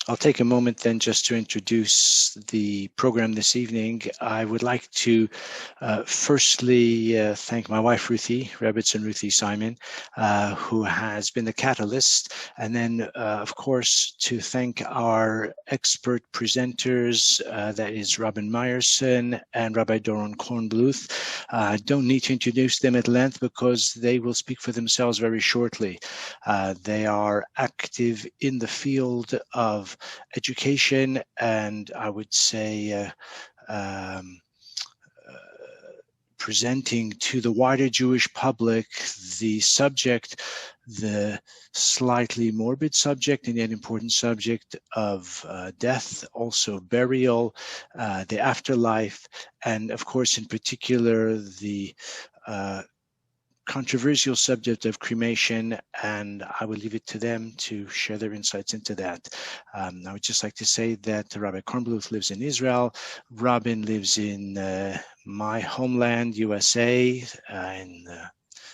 I'll take a moment then just to introduce the program this evening. I would like to firstly thank my wife, Ruthie Rebbitzin, Ruthie Simon, who has been the catalyst, and then, of course, to thank our expert presenters, that is Robin Meyerson and Rabbi Doron Kornbluth. I don't need to introduce them at length because they will speak for themselves very shortly. They are active in the field of education, and I would say presenting to the wider Jewish public the subject, the slightly morbid subject and yet important subject of death, also burial, the afterlife, and of course in particular the controversial subject of cremation, and I will leave it to them to share their insights into that. I would just like to say that Rabbi Kornbluth lives in Israel. Robin lives in my homeland, USA, in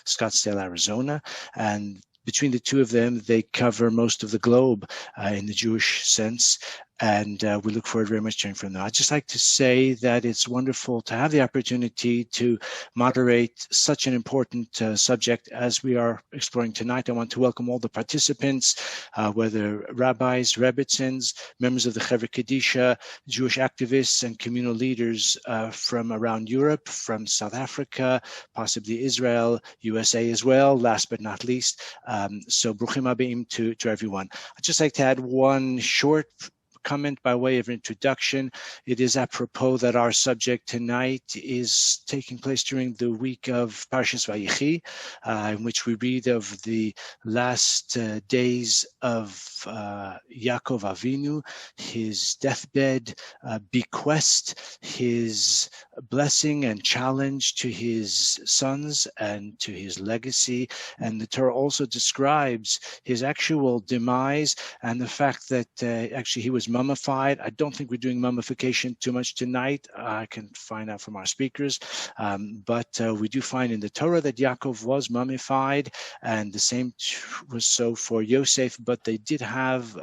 Scottsdale, Arizona, and between the two of them, they cover most of the globe in the Jewish sense, and we look forward very much to hearing from them. I'd just like to say that it's wonderful to have the opportunity to moderate such an important subject as we are exploring tonight. I want to welcome all the participants, whether rabbis, rebbitzins, members of the Chevra Kadisha, Jewish activists and communal leaders from around Europe, from South Africa, possibly Israel, USA as well, last but not least. So bruchim habeim to everyone. I'd just like to add one short comment by way of introduction. It is apropos that our subject tonight is taking place during the week of Parshas Vayechi, in which we read of the last days of Yaakov Avinu, his deathbed, bequest, his blessing and challenge to his sons and to his legacy. And the Torah also describes his actual demise and the fact that actually he was mummified. I don't think we're doing mummification too much tonight. I can find out from our speakers. But we do find in the Torah that Yaakov was mummified, and the same was so for Yosef, but they did have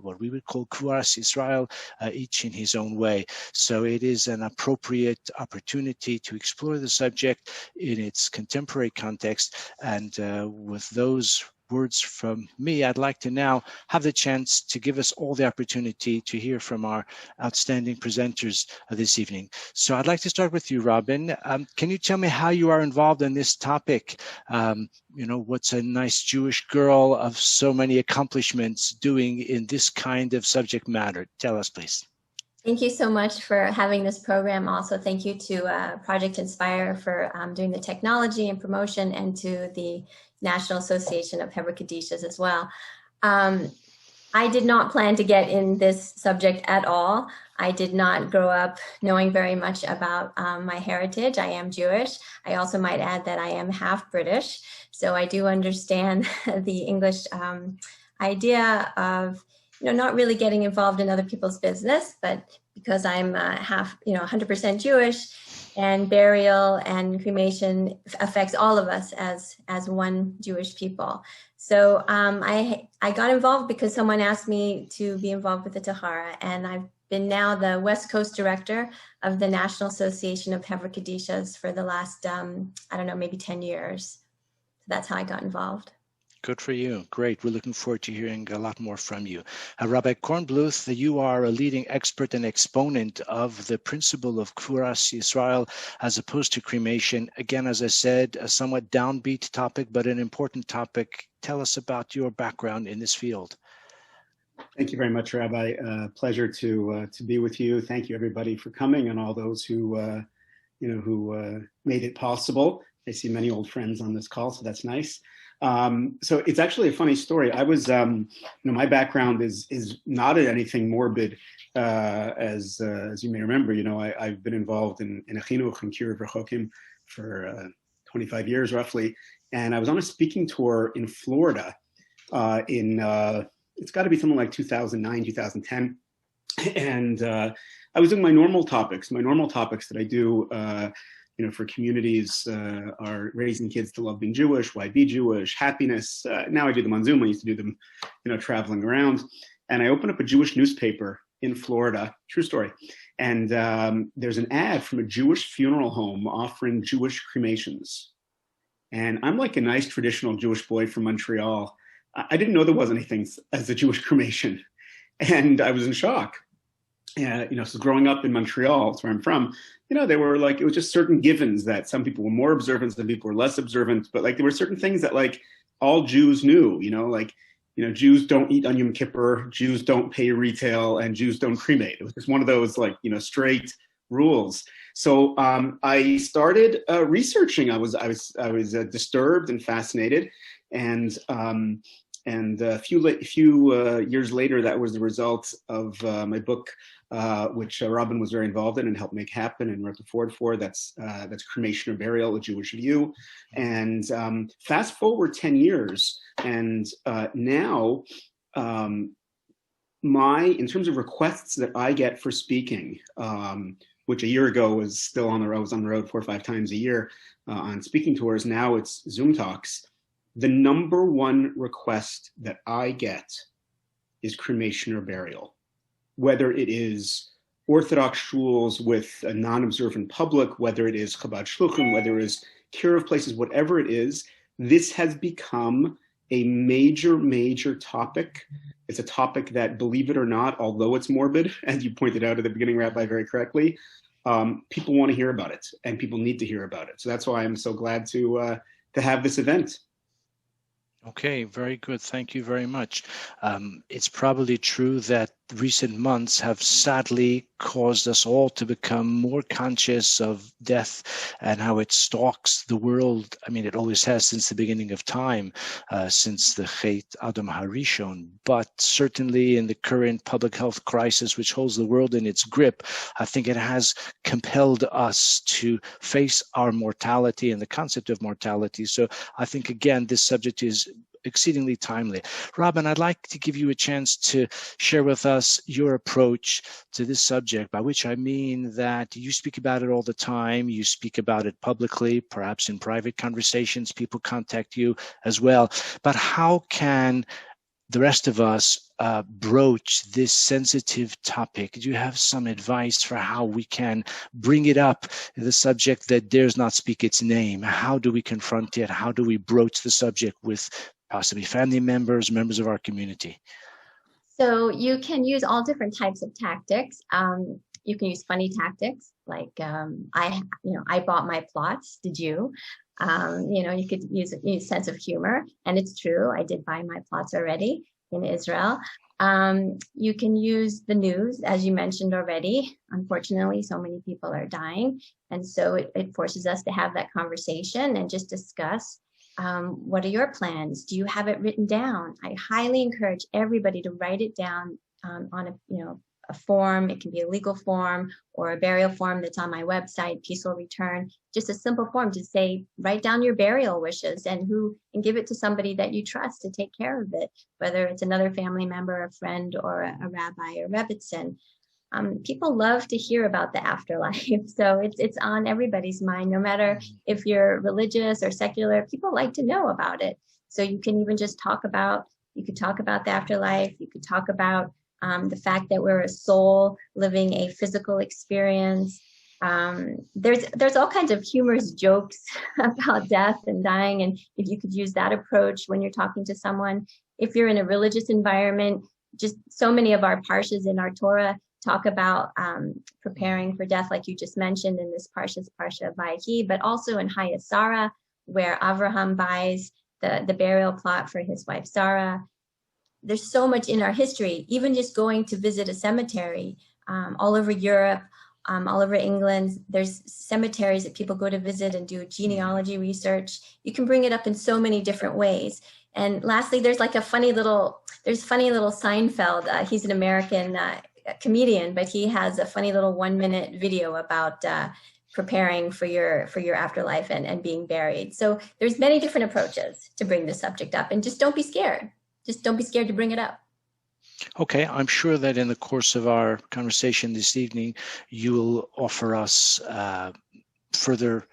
what we would call Kvuras Israel, each in his own way. So it is an appropriate opportunity to explore the subject in its contemporary context. And with those words from me, I'd like to now have the chance to give us all the opportunity to hear from our outstanding presenters this evening. So I'd like to start with you, Robin. Can you tell me how you are involved in this topic? You know, what's a nice Jewish girl of so many accomplishments doing in this kind of subject matter? Tell us, please. Thank you so much for having this program. Also, thank you to Project Inspire for doing the technology and promotion, and to the National Association of Chevra Kadishas as well. I did not plan to get in this subject at all. I did not grow up knowing very much about my heritage. I am Jewish. I also might add that I am half British. So I do understand the English idea of not really getting involved in other people's business, but because I'm half, 100% Jewish, and burial and cremation affects all of us as one Jewish people. So I got involved because someone asked me to be involved with the Tahara, and I've been now the West Coast director of the National Association of Chevra Kadishas for the last, maybe 10 years. So that's how I got involved. Good for you. Great. We're looking forward to hearing a lot more from you. Rabbi Kornbluth, you are a leading expert and exponent of the principle of Kvuras Yisrael as opposed to cremation. Again, as I said, a somewhat downbeat topic, but an important topic. Tell us about your background in this field. Thank you very much, Rabbi. Pleasure to be with you. Thank you, everybody, for coming, and all those who made it possible. I see many old friends on this call, so that's nice. So it's actually a funny story. I was, my background is not anything morbid, as you may remember. I've been involved in a chinuch and kiruv rechokim for 25 years roughly, and I was on a speaking tour in Florida it's got to be something like 2009, 2010, and I was doing my normal topics that I do. For communities are raising kids to love being Jewish, why be Jewish, happiness. Now I do them on Zoom. I used to do them, traveling around. and I open up a Jewish newspaper in Florida, true story, and there's an ad from a Jewish funeral home offering Jewish cremations. And I'm like a nice traditional Jewish boy from Montreal. I didn't know there was anything as a Jewish cremation, and I was in shock. So growing up in Montreal, that's where I'm from, they were like, it was just certain givens that some people were more observant, some people were less observant, but like there were certain things that like all Jews knew, Jews don't eat on Yom Kippur, Jews don't pay retail, and Jews don't cremate. It was just one of those like, straight rules. So I started researching. I was disturbed and fascinated, and a few years later, that was the result of my book, which Robin was very involved in and helped make happen and wrote the foreword for. That's Cremation or Burial: A Jewish View. And fast forward 10 years, and now in terms of requests that I get for speaking, which a year ago was still on the road, I was on the road 4 or 5 times a year on speaking tours. Now it's Zoom talks. The number one request that I get is cremation or burial, whether it is Orthodox shuls with a non-observant public, whether it is Chabad Shluchim, whether it is Kiruv places, whatever it is. This has become a major, major topic. It's a topic that, believe it or not, although it's morbid, as you pointed out at the beginning, Rabbi, very correctly, people want to hear about it, and people need to hear about it. So that's why I'm so glad to have this event. Okay, very good. Thank you very much. It's probably true that recent months have sadly caused us all to become more conscious of death and how it stalks the world. I mean, it always has since the beginning of time, since the Chet Adam Harishon. But certainly in the current public health crisis, which holds the world in its grip, I think it has compelled us to face our mortality and the concept of mortality. So I think, again, this subject is exceedingly timely. Robin, I'd like to give you a chance to share with us your approach to this subject, by which I mean that you speak about it all the time. You speak about it publicly, perhaps in private conversations. People contact you as well. But how can the rest of us broach this sensitive topic? Do you have some advice for how we can bring it up, the subject that dares not speak its name? How do we confront it? How do we broach the subject with possibly family members, members of our community? So you can use all different types of tactics. You can use funny tactics, like I bought my plots. Did you? You could use a sense of humor, and it's true. I did buy my plots already in Israel. You can use the news, as you mentioned already. Unfortunately, so many people are dying, and so it forces us to have that conversation and just discuss. What are your plans? Do you have it written down? I highly encourage everybody to write it down on a form. It can be a legal form or a burial form that's on my website, Peaceful Return. Just a simple form to say, write down your burial wishes and give it to somebody that you trust to take care of it, whether it's another family member, a friend, or a rabbi or rebbitzin. People love to hear about the afterlife, so it's on everybody's mind, no matter if you're religious or secular. People like to know about it. So you can even just talk about the afterlife. You could talk about the fact that we're a soul living a physical experience. There's all kinds of humorous jokes about death and dying, and if you could use that approach when you're talking to someone. If you're in a religious environment, just so many of our parshas in our Torah talk about preparing for death, like you just mentioned in this parsha Vayehi, but also in Hayat Sarah, where Avraham buys the burial plot for his wife Sarah. There's so much in our history, even just going to visit a cemetery all over Europe, all over England. There's cemeteries that people go to visit and do genealogy research. You can bring it up in so many different ways. And lastly, there's funny little Seinfeld. He's an American comedian, but he has a funny little 1-minute video about preparing for your afterlife and being buried. So there's many different approaches to bring the subject up, and just don't be scared. Just don't be scared to bring it up. Okay, I'm sure that in the course of our conversation this evening, you will offer us further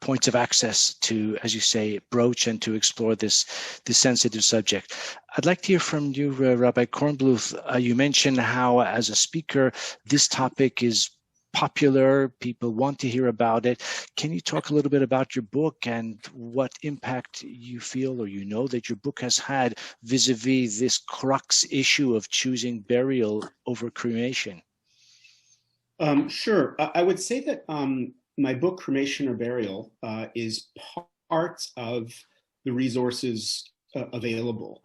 points of access to, as you say, broach and to explore this sensitive subject. I'd like to hear from you, Rabbi Kornbluth. You mentioned how, as a speaker, this topic is popular, people want to hear about it. Can you talk a little bit about your book and what impact you feel or you know that your book has had vis-a-vis this crux issue of choosing burial over cremation? Sure. I would say that my book, Cremation or Burial, is part of the resources available.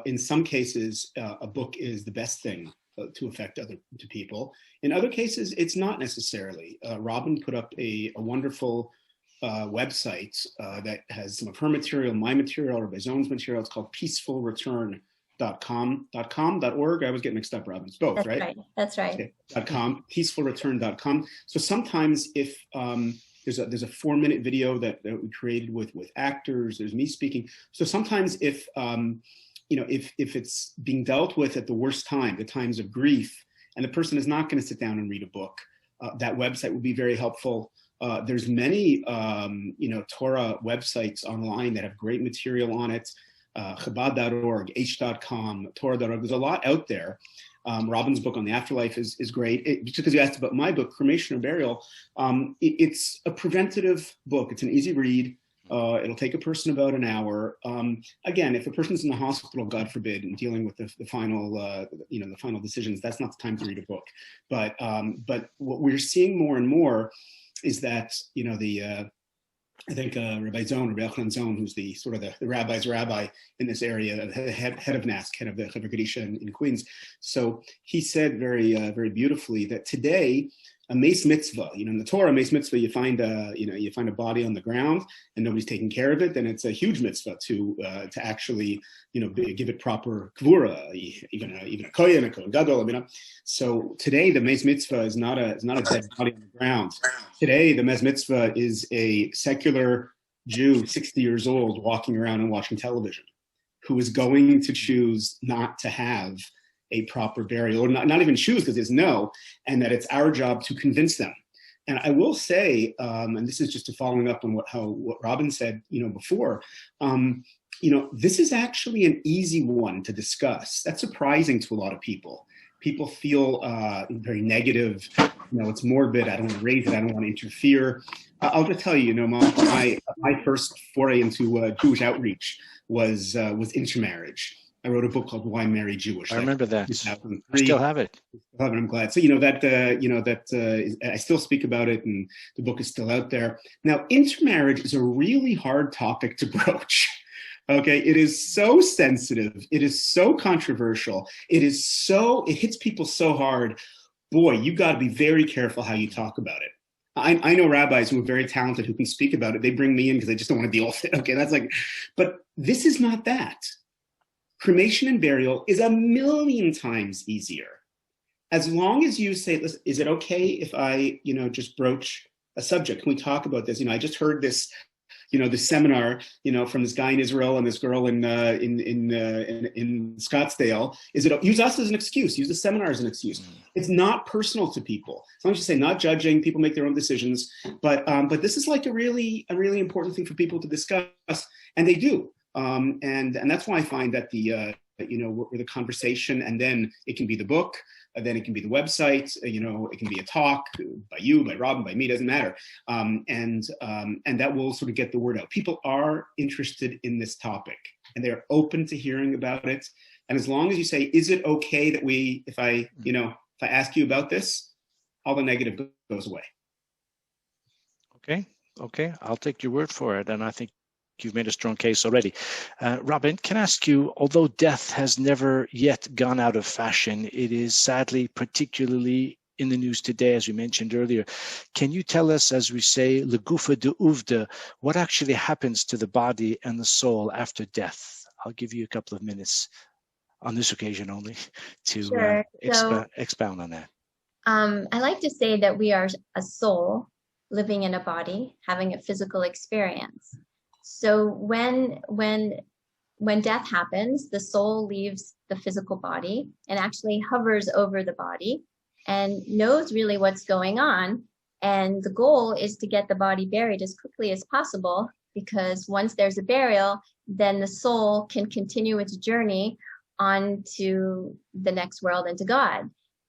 In some cases, a book is the best thing to affect to people. In other cases, it's not necessarily. Robin put up a wonderful website that has some of her material, my material, or Bazone's material. It's called peacefulreturn.com.org. I always get mixed up, Robin. It's both, That's right? right. That's right. Okay. Peacefulreturn.com. So sometimes if there's a 4-minute video that we created with actors, there's me speaking. So sometimes if if it's being dealt with at the worst time, the times of grief, and the person is not going to sit down and read a book, that website would be very helpful. There's many, Torah websites online that have great material on it. Chabad.org, H.com, Torah.org. There's a lot out there. Robin's book on the afterlife is great. Just because you asked about my book, Cremation or Burial, it's a preventative book. It's an easy read. It'll take a person about an hour. Again, if a person's in the hospital, God forbid, and dealing with the final, the final decisions, that's not the time to read a book. But what we're seeing more and more is that, I think Rabbi Yochanan Zone, who's the sort of the rabbi's rabbi in this area, head of NASC, head of the Chevra Kadisha in Queens. So he said very beautifully that today, a mace mitzvah, in the Torah, mace mitzvah, you find a body on the ground and nobody's taking care of it, then it's a huge mitzvah to actually, give it proper kvura, even a kohen, a kohen gadol. So today the mace mitzvah is not a dead body on the ground. Today the mace mitzvah is a secular Jew, 60 years old, walking around and watching television, who is going to choose not to have a proper burial, or not even choose, because there's no, and that it's our job to convince them. And I will say, and this is just following up on what Robin said, before, this is actually an easy one to discuss. That's surprising to a lot of people. People feel very negative. It's morbid. I don't want to raise it. I don't want to interfere. I'll just tell you, my first foray into Jewish outreach was intermarriage. I wrote a book called Why Marry Jewish. I remember that. I still have it. I'm glad. So I still speak about it, and the book is still out there. Now, intermarriage is a really hard topic to broach. Okay, it is so sensitive. It is so controversial. It hits people so hard. Boy, you got to be very careful how you talk about it. I know rabbis who are very talented who can speak about it. They bring me in because they just don't want to deal with it. Okay, but this is not that. Cremation and burial is 1,000,000 times easier. As long as you say, listen, is it okay if I, just broach a subject? Can we talk about this? I just heard this, this seminar, from this guy in Israel and this girl in Scottsdale. Use us as an excuse? Use the seminar as an excuse. It's not personal to people. As long as you say not judging, people make their own decisions. But this is like a really important thing for people to discuss, and they do. And that's why I find that the conversation, and then it can be the book, and then it can be the website, it can be a talk by you, by Robin, by me, doesn't matter. And that will sort of get the word out. People are interested in this topic, and they're open to hearing about it. And as long as you say, is it okay that if I ask you about this, all the negative goes away. Okay. I'll take your word for it. And I think you've made a strong case already. Robin, can I ask you, although death has never yet gone out of fashion, it is sadly particularly in the news today, as we mentioned earlier. Can you tell us, as we say, legufa de uvda, what actually happens to the body and the soul after death? I'll give you a couple of minutes on this occasion only to expound on that. I like to say that we are a soul living in a body, having a physical experience. So when death happens, the soul leaves the physical body and actually hovers over the body and knows really what's going on. And the goal is to get the body buried as quickly as possible, because once there's a burial, then the soul can continue its journey on to the next world and to God.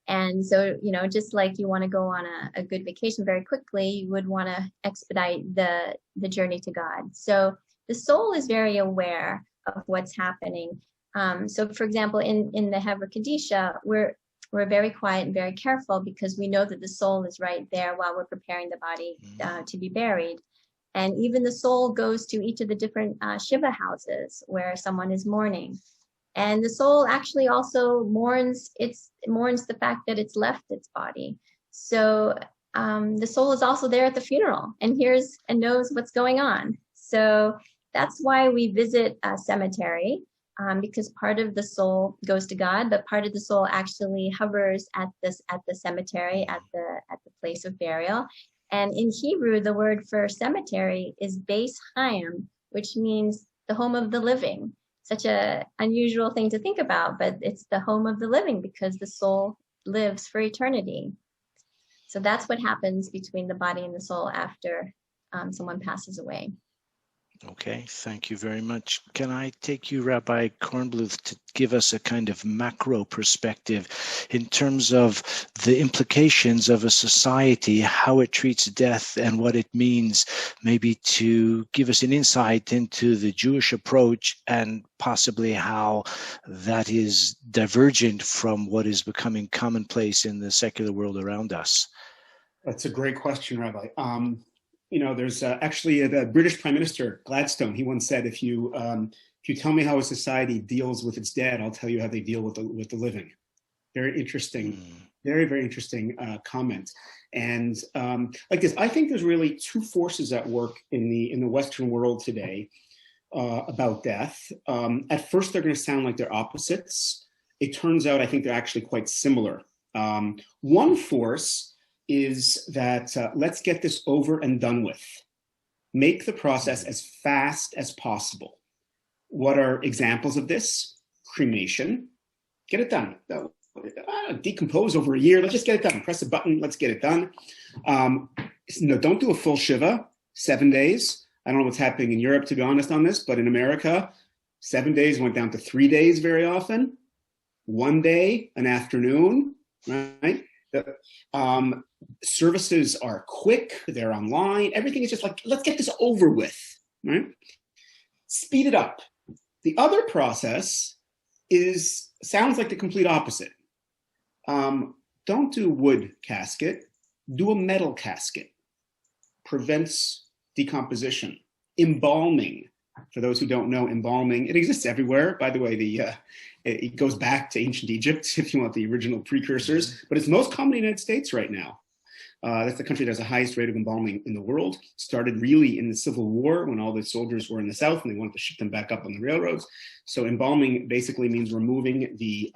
And so, you know, just like you want to go on a good vacation very quickly, you would want to expedite the journey to God. So the soul is very aware of what's happening. So, for example, in the Hever Kadisha, we're very quiet and very careful, because we know that the soul is right there while we're preparing the body to be buried. And even the soul goes to each of the different Shiva houses where someone is mourning. And the soul actually also mourns the fact that it's left its body. So the soul is also there at the funeral and hears and knows what's going on. So that's why we visit a cemetery, because part of the soul goes to God, but part of the soul actually hovers at the cemetery, at the place of burial. And in Hebrew, the word for cemetery is Beis Chaim, which means the home of the living. Such an unusual thing to think about, but it's the home of the living, because the soul lives for eternity. So that's what happens between the body and the soul after someone passes away. Okay, thank you very much. Can I take you, Rabbi Kornbluth, to give us a kind of macro perspective in terms of the implications of a society, how it treats death and what it means, maybe to give us an insight into the Jewish approach and possibly how that is divergent from what is becoming commonplace in the secular world around us? That's a great question, Rabbi. You know, there's actually the British Prime Minister Gladstone. He once said, "If you tell me how a society deals with its dead, I'll tell you how they deal with the living." Very interesting, very interesting comment. And like this, I think there's really two forces at work in the Western world today about death. At first, they're going to sound like they're opposites. It turns out, I think they're actually quite similar. One force is that let's get this over and done with. Make the process as fast as possible. What are examples of this? Cremation. Get it done. Decompose over a year. Let's just get it done. Press a button. Let's get it done. No, don't do a full Shiva, 7 days. I don't know what's happening in Europe, to be honest, on this, but in America, 7 days went down to 3 days very often. 1 day, an afternoon, right? Services are quick, they're online, everything is just like, let's get this over with, right? Speed it up. The other process sounds like the complete opposite. Don't do wood casket, do a metal casket. Prevents decomposition. Embalming. For those who don't know, embalming, it exists everywhere. By the way, it goes back to ancient Egypt, if you want the original precursors, but it's most common in the United States right now. That's the country that has the highest rate of embalming in the world. Started really in the Civil War when all the soldiers were in the South and they wanted to ship them back up on the railroads. So embalming basically means removing the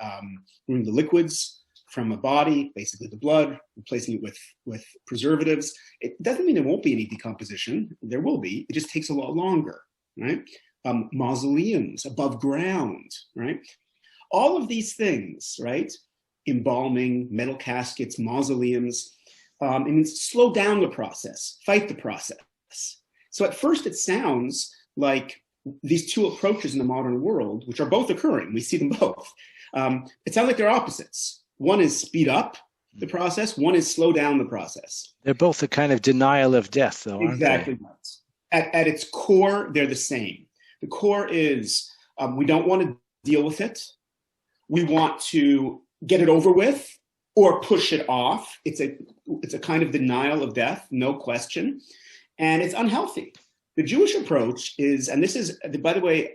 liquids from a body, basically the blood, replacing it with preservatives. It doesn't mean there won't be any decomposition. There will be. It just takes a lot longer, right? Mausoleums above ground, right? All of these things, right? Embalming, metal caskets, mausoleums, it means slow down the process, fight the process. So at first it sounds like these two approaches in the modern world, which are both occurring, we see them both. It sounds like they're opposites. One is speed up the process, one is slow down the process. They're both a kind of denial of death, though, aren't exactly they? At its core, they're the same. The core is we don't want to deal with it. We want to get it over with or push it off. It's a kind of denial of death, no question. And it's unhealthy. The Jewish approach is, and this is, by the way,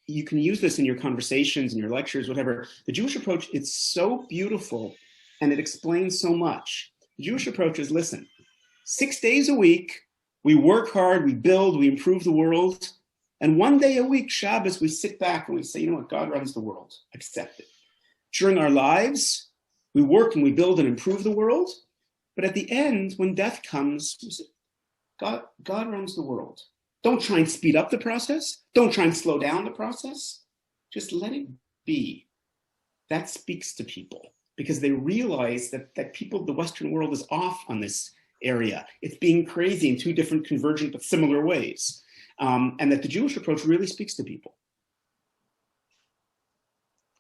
you can use this in your conversations, in your lectures, whatever. The Jewish approach, it's so beautiful and it explains so much. The Jewish approach is, listen, 6 days a week, we work hard, we build, we improve the world. And 1 day a week, Shabbos, we sit back and we say, you know what, God runs the world, accept it. During our lives, we work and we build and improve the world. But at the end, when death comes, we say, God runs the world. Don't try and speed up the process. Don't try and slow down the process. Just let it be. That speaks to people because they realize that people, the Western world is off on this area. It's being crazy in two different convergent but similar ways. And that the Jewish approach really speaks to people.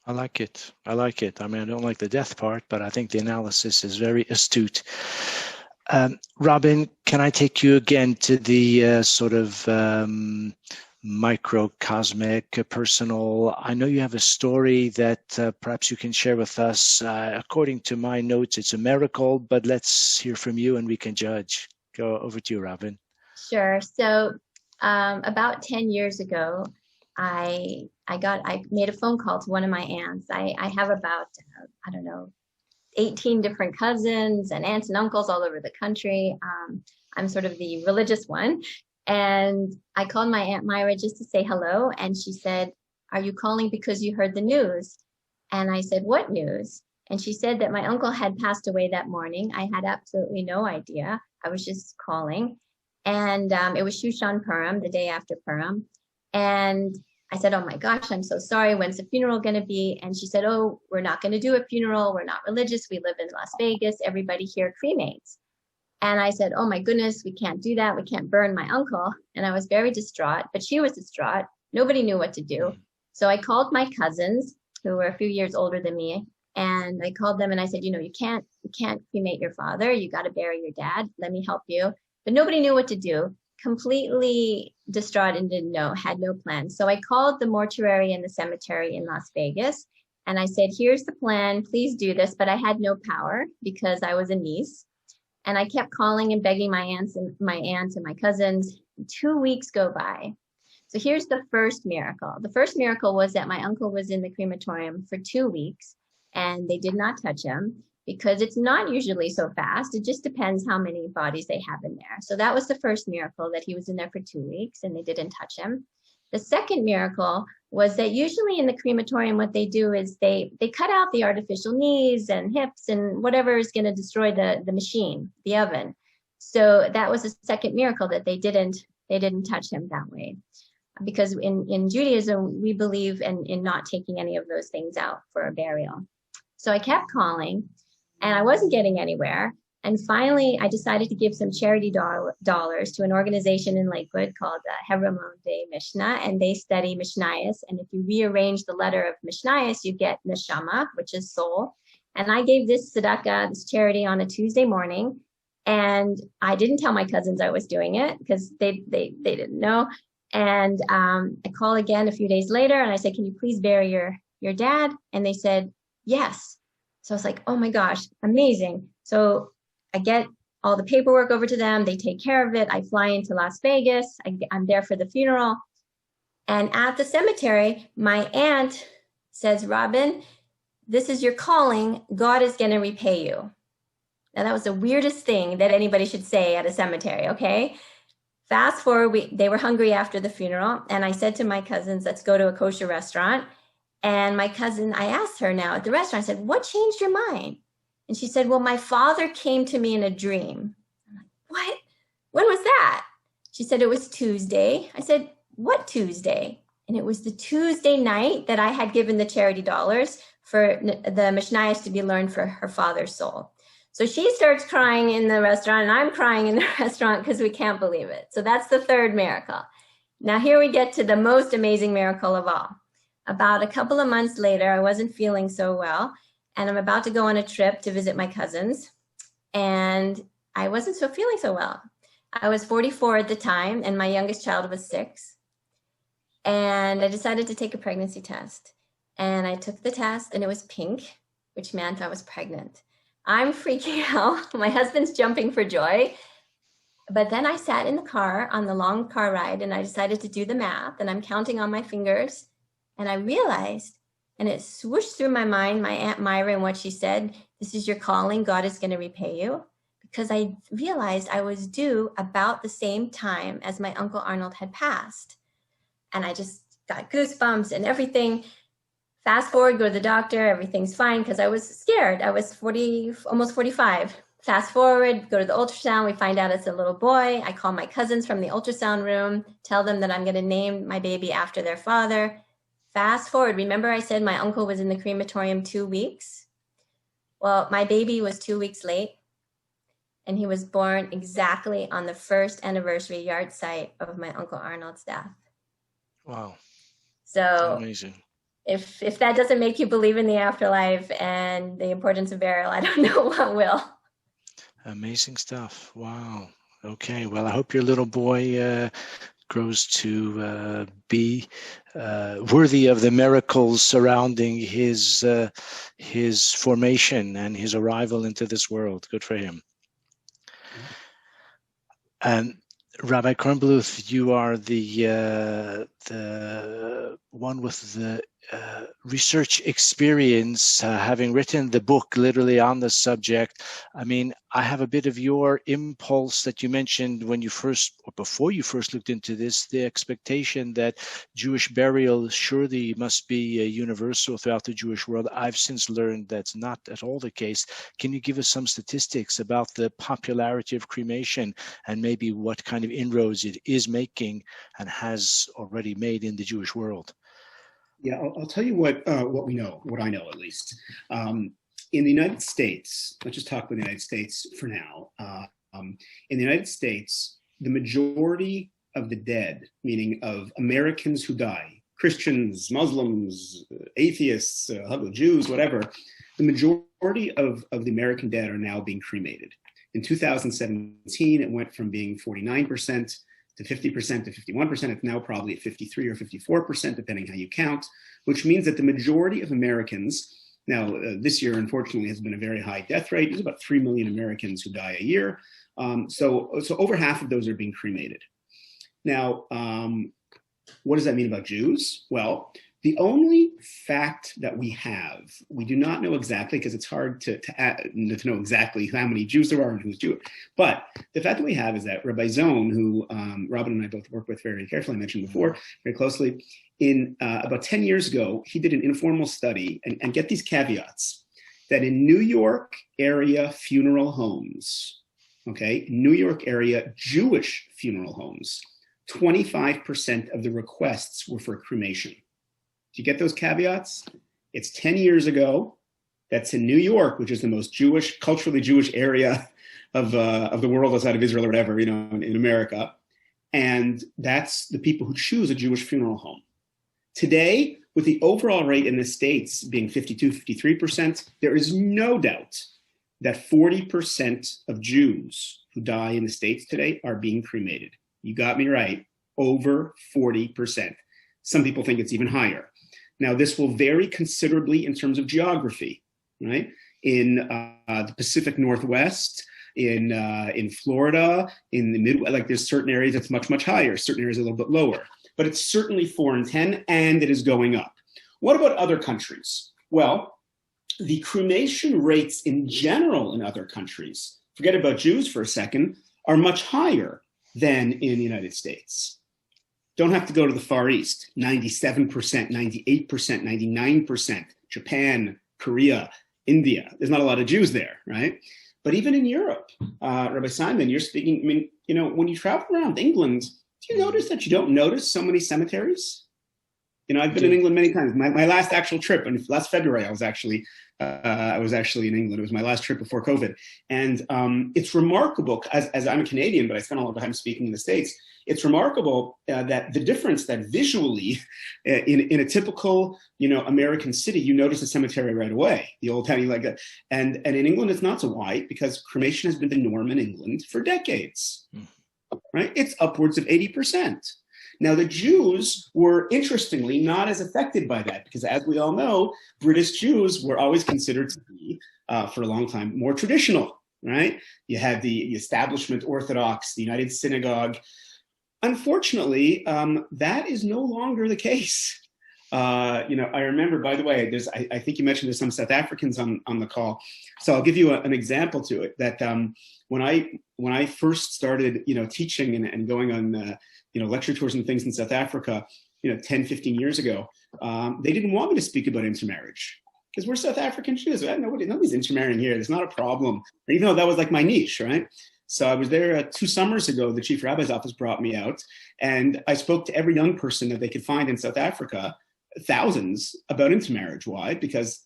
I like it. I like it. I mean, I don't like the death part, but I think the analysis is very astute. Robin, can I take you again to the sort of microcosmic, personal? I know you have a story that perhaps you can share with us. According to my notes, it's a miracle, but let's hear from you and we can judge. Go over to you, Robin. Sure. So about 10 years ago, I made a phone call to one of my aunts. I have about, I don't know, 18 different cousins and aunts and uncles all over the country. I'm sort of the religious one. And I called my Aunt Myra just to say hello. And she said, "Are you calling because you heard the news?" And I said, "What news?" And she said that my uncle had passed away that morning. I had absolutely no idea. I was just calling. And it was Shushan Purim, the day after Purim. And I said, "Oh my gosh, I'm so sorry. When's the funeral going to be?" And she said, "Oh, we're not going to do a funeral. We're not religious. We live in Las Vegas. Everybody here cremates." And I said, "Oh my goodness, we can't do that. We can't burn my uncle." And I was very distraught, but she was distraught. Nobody knew what to do. So I called my cousins, who were a few years older than me. And I called them and I said, you can't cremate your father. You got to bury your dad. Let me help you. But nobody knew what to do. Completely distraught and didn't know, had no plan. So I called the mortuary and the cemetery in Las Vegas. And I said, "Here's the plan. Please do this." But I had no power because I was a niece. And I kept calling and begging my aunts and my cousins. 2 weeks go by. So here's the first miracle. The first miracle was that my uncle was in the crematorium for 2 weeks and they did not touch him, because it's not usually so fast. It just depends how many bodies they have in there. So that was the first miracle, that he was in there for 2 weeks and they didn't touch him. The second miracle was that usually in the crematorium, what they do is they cut out the artificial knees and hips and whatever is going to destroy the machine, the oven. So that was the second miracle, that they didn't touch him that way. Because in Judaism, we believe in not taking any of those things out for a burial. So I kept calling and I wasn't getting anywhere. And finally, I decided to give some charity dollars to an organization in Lakewood called Hebron de Mishnah, and they study Mishnayos. And if you rearrange the letter of Mishnayos, you get Neshama, which is soul. And I gave this tzedakah, this charity, on a Tuesday morning. And I didn't tell my cousins I was doing it because they didn't know. And I call again a few days later and I said, "Can you please bury your dad?" And they said, "Yes." So I was like, "Oh my gosh, amazing." So I get all the paperwork over to them. They take care of it. I fly into Las Vegas. I'm there for the funeral. And at the cemetery, my aunt says, "Robin, this is your calling. God is going to repay you." Now, that was the weirdest thing that anybody should say at a cemetery, okay? Fast forward, they were hungry after the funeral. And I said to my cousins, "Let's go to a kosher restaurant." And my cousin, I asked her now at the restaurant, I said, "What changed your mind?" And she said, "Well, my father came to me in a dream." I'm like, "What? When was that?" She said, "It was Tuesday." I said, "What Tuesday?" And it was the Tuesday night that I had given the charity dollars for the Mishnayos to be learned for her father's soul. So she starts crying in the restaurant and I'm crying in the restaurant because we can't believe it. So that's the third miracle. Now here we get to the most amazing miracle of all. About a couple of months later, I wasn't feeling so well. And I'm about to go on a trip to visit my cousins. And I wasn't feeling so well. I was 44 at the time, and my youngest child was 6. And I decided to take a pregnancy test. And I took the test, and it was pink, which meant I was pregnant. I'm freaking out. My husband's jumping for joy. But then I sat in the car on the long car ride, and I decided to do the math, and I'm counting on my fingers. And I realized, and it swooshed through my mind, my Aunt Myra and what she said, "This is your calling. God is going to repay you." Because I realized I was due about the same time as my Uncle Arnold had passed. And I just got goosebumps and everything. Fast forward, go to the doctor, everything's fine because I was scared. I was almost 45. Fast forward, go to the ultrasound, we find out it's a little boy. I call my cousins from the ultrasound room, tell them that I'm going to name my baby after their father. Fast forward, remember I said my uncle was in the crematorium 2 weeks? Well, my baby was 2 weeks late. And he was born exactly on the first anniversary yard site of my Uncle Arnold's death. Wow. So Amazing. If that doesn't make you believe in the afterlife and the importance of burial, I don't know what will. Amazing stuff. Wow. Okay. Well, I hope your little boy grows to be worthy of the miracles surrounding his formation and his arrival into this world. Good for him. And Rabbi Kornbluth, you are the one with the research experience, having written the book literally on the subject. I mean, I have a bit of your impulse that you mentioned when you first, or before you first looked into this, the expectation that Jewish burial surely must be universal throughout the Jewish world. I've since learned that's not at all the case. Can you give us some statistics about the popularity of cremation and maybe what kind of inroads it is making and has already made in the Jewish world? Yeah, I'll tell you what we know, what I know at least. In the United States, let's just talk about the United States for now. In the United States, the majority of the dead, meaning of Americans who die, Christians, Muslims, atheists, Jews, whatever, the majority of the American dead are now being cremated. In 2017, it went from being 49% to 50% to 51%. It's now probably at 53 or 54%, depending how you count, which means that the majority of Americans, now this year, unfortunately, has been a very high death rate. There's about 3 million Americans who die a year. So over half of those are being cremated. Now, what does that mean about Jews? Well, the only fact that we have, we do not know exactly, because it's hard to know exactly how many Jews there are and who's Jewish. But the fact that we have is that Rabbi Zone, who Robin and I both work with very carefully, I mentioned before, very closely, in about 10 years ago, he did an informal study, and get these caveats, that in New York area funeral homes, okay, New York area Jewish funeral homes, 25% of the requests were for cremation. Do you get those caveats? It's 10 years ago. That's in New York, which is the most Jewish, culturally Jewish area of the world outside of Israel or whatever, you know, in America. And that's the people who choose a Jewish funeral home. Today, with the overall rate in the States being 52, 53%, there is no doubt that 40% of Jews who die in the States today are being cremated. You got me right, over 40%. Some people think it's even higher. Now, this will vary considerably in terms of geography, right? In the Pacific Northwest, in Florida, in the Midwest, like there's certain areas that's much, much higher, certain areas a little bit lower. But it's certainly 4 in 10, and it is going up. What about other countries? Well, the cremation rates in general in other countries, forget about Jews for a second, are much higher than in the United States. Don't have to go to the Far East, 97%, 98%, 99%, Japan, Korea, India. There's not a lot of Jews there, right? But even in Europe, Rabbi Simon, you're speaking, I mean, you know, when you travel around England, do you notice that you don't notice so many cemeteries? You know, I've been in England many times. My last actual trip, and last February, I was actually in England. It was my last trip before COVID. And it's remarkable, as I'm a Canadian, but I spent a lot of time speaking in the States, it's remarkable that the difference that visually in a typical, you know, American city, you notice a cemetery right away, the old town, like that. And in England, it's not so wide because cremation has been the norm in England for decades, right? It's upwards of 80%. Now, the Jews were, interestingly, not as affected by that because, as we all know, British Jews were always considered to be, for a long time, more traditional, right? You had the establishment Orthodox, the United Synagogue. Unfortunately, that is no longer the case. You know, I remember, by the way, I think you mentioned there's some South Africans on the call. So I'll give you an example to it that when I first started, you know, teaching and going on, you know, lecture tours and things in South Africa, you know, 10, 15 years ago, they didn't want me to speak about intermarriage because we're South African Jews. Nobody's intermarrying here. There's not a problem. Even though that was like my niche, right? So I was there 2 summers ago. The chief rabbi's office brought me out, and I spoke to every young person that they could find in South Africa, thousands, about intermarriage. Why? Because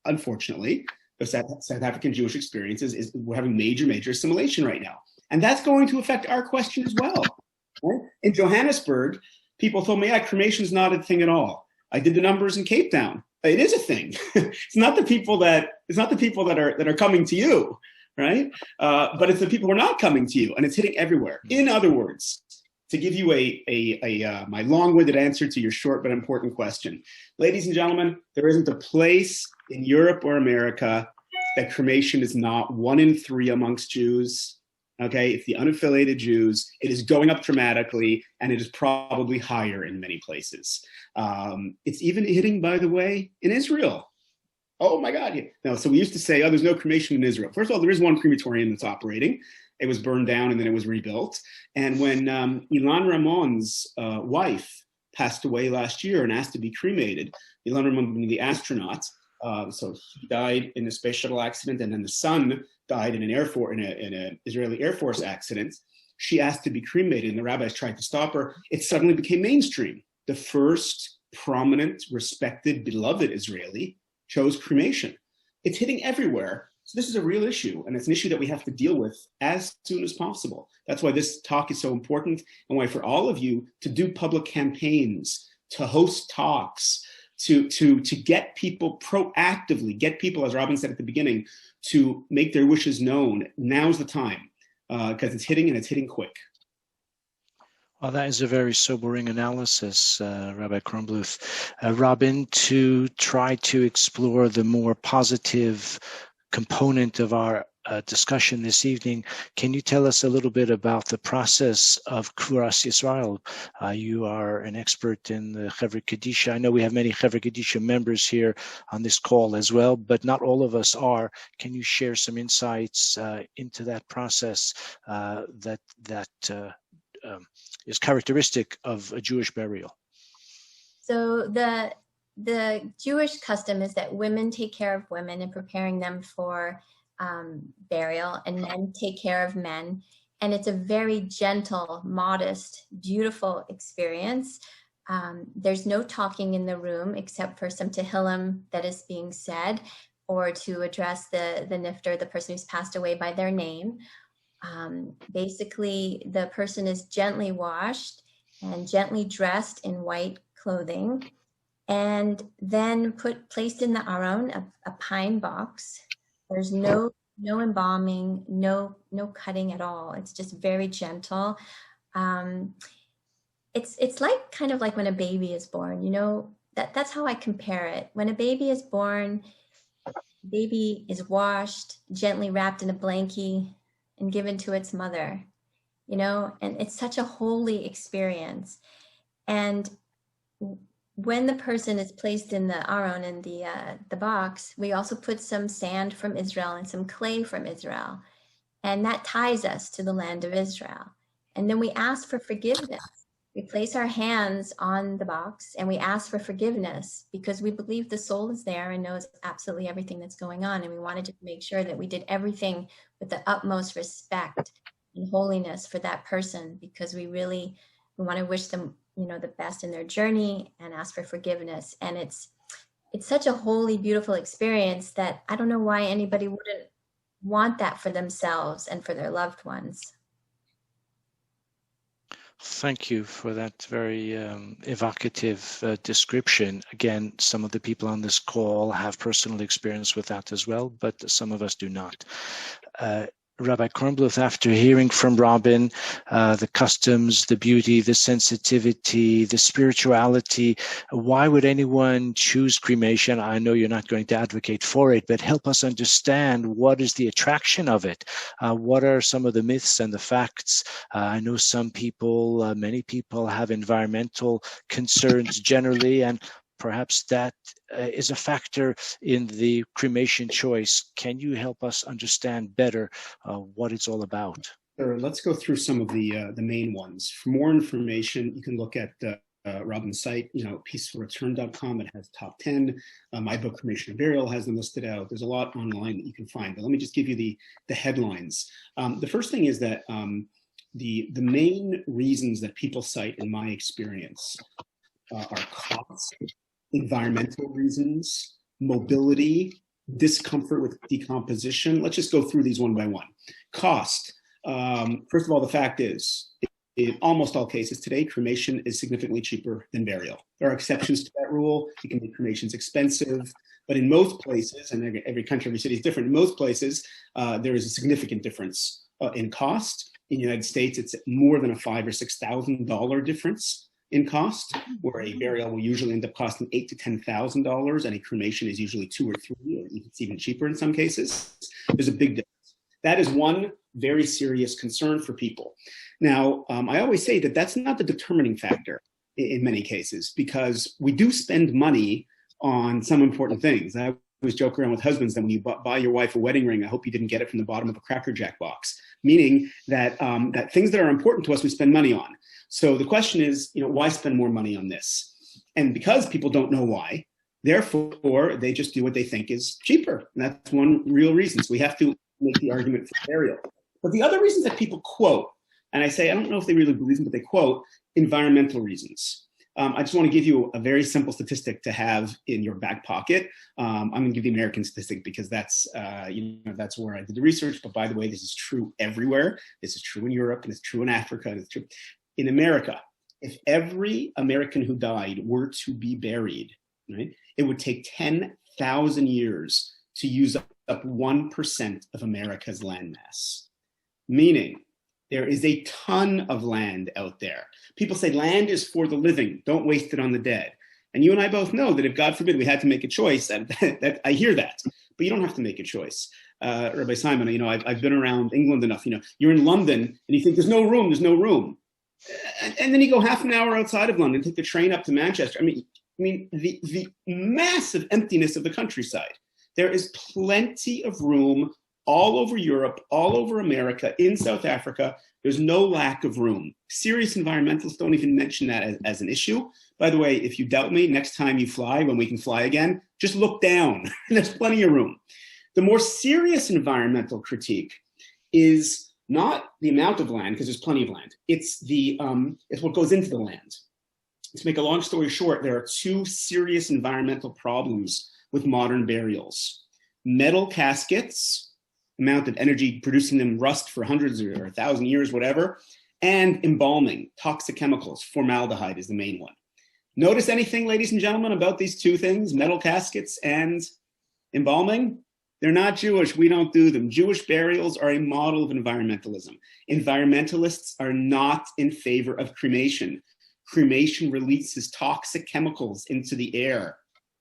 unfortunately, of South African Jewish experiences is we're having major assimilation right now. And that's going to affect our question as well. Right? In Johannesburg, people told me, yeah, cremation is not a thing at all. I did the numbers in Cape Town. It is a thing. It's not the people that are coming to you, right? But it's the people who are not coming to you, and it's hitting everywhere. In other words, to give you my long-winded answer to your short but important question, ladies and gentlemen, there isn't a place in Europe or America that cremation is not 1 in 3 amongst Jews. Okay, it's the unaffiliated Jews. It is going up dramatically, and it is probably higher in many places. It's even hitting, by the way, in Israel. Oh my God! No, so we used to say, oh, there's no cremation in Israel. First of all, there is one crematorium that's operating. It was burned down and then it was rebuilt. And when Ilan Ramon's wife passed away last year and asked to be cremated, Ilan Ramon being the astronaut, so he died in a space shuttle accident, and then the son died in an Israeli Air Force accident. She asked to be cremated, and the rabbis tried to stop her. It suddenly became mainstream. The first prominent, respected, beloved Israeli chose cremation. It's hitting everywhere. So this is a real issue, and it's an issue that we have to deal with as soon as possible. That's why this talk is so important, and why for all of you to do public campaigns, to host talks, to get people proactively, get people, as Robin said at the beginning, to make their wishes known. Now's the time, because it's hitting, and it's hitting quick. Well, that is a very sobering analysis, Rabbi Kornbluth. Robin, to try to explore the more positive component of our discussion this evening, can you tell us a little bit about the process of Kvuras Yisrael? You are an expert in the Chevra Kadisha. I know we have many Chevra Kadisha members here on this call as well, but not all of us are. Can you share some insights into that process that is characteristic of a Jewish burial? So the Jewish custom is that women take care of women in preparing them for burial, and men take care of men. And it's a very gentle, modest, beautiful experience. There's no talking in the room except for some Tehillim that is being said, or to address the nifter, the person who's passed away, by their name. Basically, the person is gently washed and gently dressed in white clothing, and then placed in the aron, a pine box. There's no embalming, no cutting at all. It's just very gentle. It's like kind of like when a baby is born. You know, that's how I compare it. When a baby is born, baby is washed, gently wrapped in a blankie, and given to its mother. You know, and it's such a holy experience. And when the person is placed in the aron, in the box, we also put some sand from Israel and some clay from Israel, and that ties us to the land of Israel. And then we ask for forgiveness. We place our hands on the box and we ask for forgiveness, because we believe the soul is there and knows absolutely everything that's going on, and we wanted to make sure that we did everything with the utmost respect and holiness for that person, because we want to wish them, you know, the best in their journey and ask for forgiveness. And it's such a holy, beautiful experience that I don't know why anybody wouldn't want that for themselves and for their loved ones. Thank you for that very evocative description. Again, some of the people on this call have personal experience with that as well, but some of us do not. Rabbi Kornbluth, after hearing from Robin, the customs, the beauty, the sensitivity, the spirituality, why would anyone choose cremation? I know you're not going to advocate for it, but help us understand what is the attraction of it. What are some of the myths and the facts? I know some people, many people have environmental concerns generally, and perhaps that is a factor in the cremation choice. Can you help us understand better what it's all about? Sure. Let's go through some of the main ones. For more information, you can look at Robin's site, peacefulreturn.com. It has top 10. My book, Cremation and Burial, has them listed out. There's a lot online that you can find, but let me just give you the headlines. The first thing is that the main reasons that people cite, in my experience, are cost, environmental reasons, mobility, discomfort with decomposition. Let's just go through these one by one. Cost. First of all, the fact is, in almost all cases today, cremation is significantly cheaper than burial. There are exceptions to that rule. You can make cremations expensive, but in most places, and every country, every city is different, in most places, there is a significant difference in cost. In the United States, it's more than a $5,000 or $6,000 difference in cost, where a burial will usually end up costing $8,000 to $10,000, and a cremation is usually $2,000 or $3,000, or it's even cheaper in some cases. There's a big difference. That is one very serious concern for people. Now, I always say that that's not the determining factor in many cases, because we do spend money on some important things. I always joke around with husbands that when you buy your wife a wedding ring, I hope you didn't get it from the bottom of a Cracker Jack box, meaning that, that things that are important to us, we spend money on. So the question is, why spend more money on this? And because people don't know why, therefore, they just do what they think is cheaper. And that's one real reason. So we have to make the argument for burial. But the other reasons that people quote, and I say, I don't know if they really believe them, but they quote environmental reasons. I just want to give you a very simple statistic to have in your back pocket. I'm going to give the American statistic because that's, that's where I did the research. But by the way, this is true everywhere. This is true in Europe, and it's true in Africa, and it's true in America. If every American who died were to be buried, right, it would take 10,000 years to use up 1% of America's landmass. Meaning, there is a ton of land out there. People say land is for the living, don't waste it on the dead. And you and I both know that if, God forbid, we had to make a choice, that I hear that, but you don't have to make a choice. Rabbi Simon, I've been around England enough, you're in London and you think there's no room, there's no room. And then you go half an hour outside of London, take the train up to Manchester. I mean, the massive emptiness of the countryside. There is plenty of room all over Europe, all over America, in South Africa. There's no lack of room. Serious environmentalists don't even mention that as an issue. By the way, if you doubt me, next time you fly, when we can fly again, just look down. There's plenty of room. The more serious environmental critique is not the amount of land, because there's plenty of land. It's what goes into the land. To make a long story short, there are two serious environmental problems with modern burials. Metal caskets, amount of energy producing them rust for hundreds or 1,000 years, whatever, and embalming, toxic chemicals. Formaldehyde is the main one. Notice anything, ladies and gentlemen, about these two things, metal caskets and embalming? They're not Jewish. We don't do them. Jewish burials are a model of environmentalism. Environmentalists are not in favor of cremation. Cremation releases toxic chemicals into the air.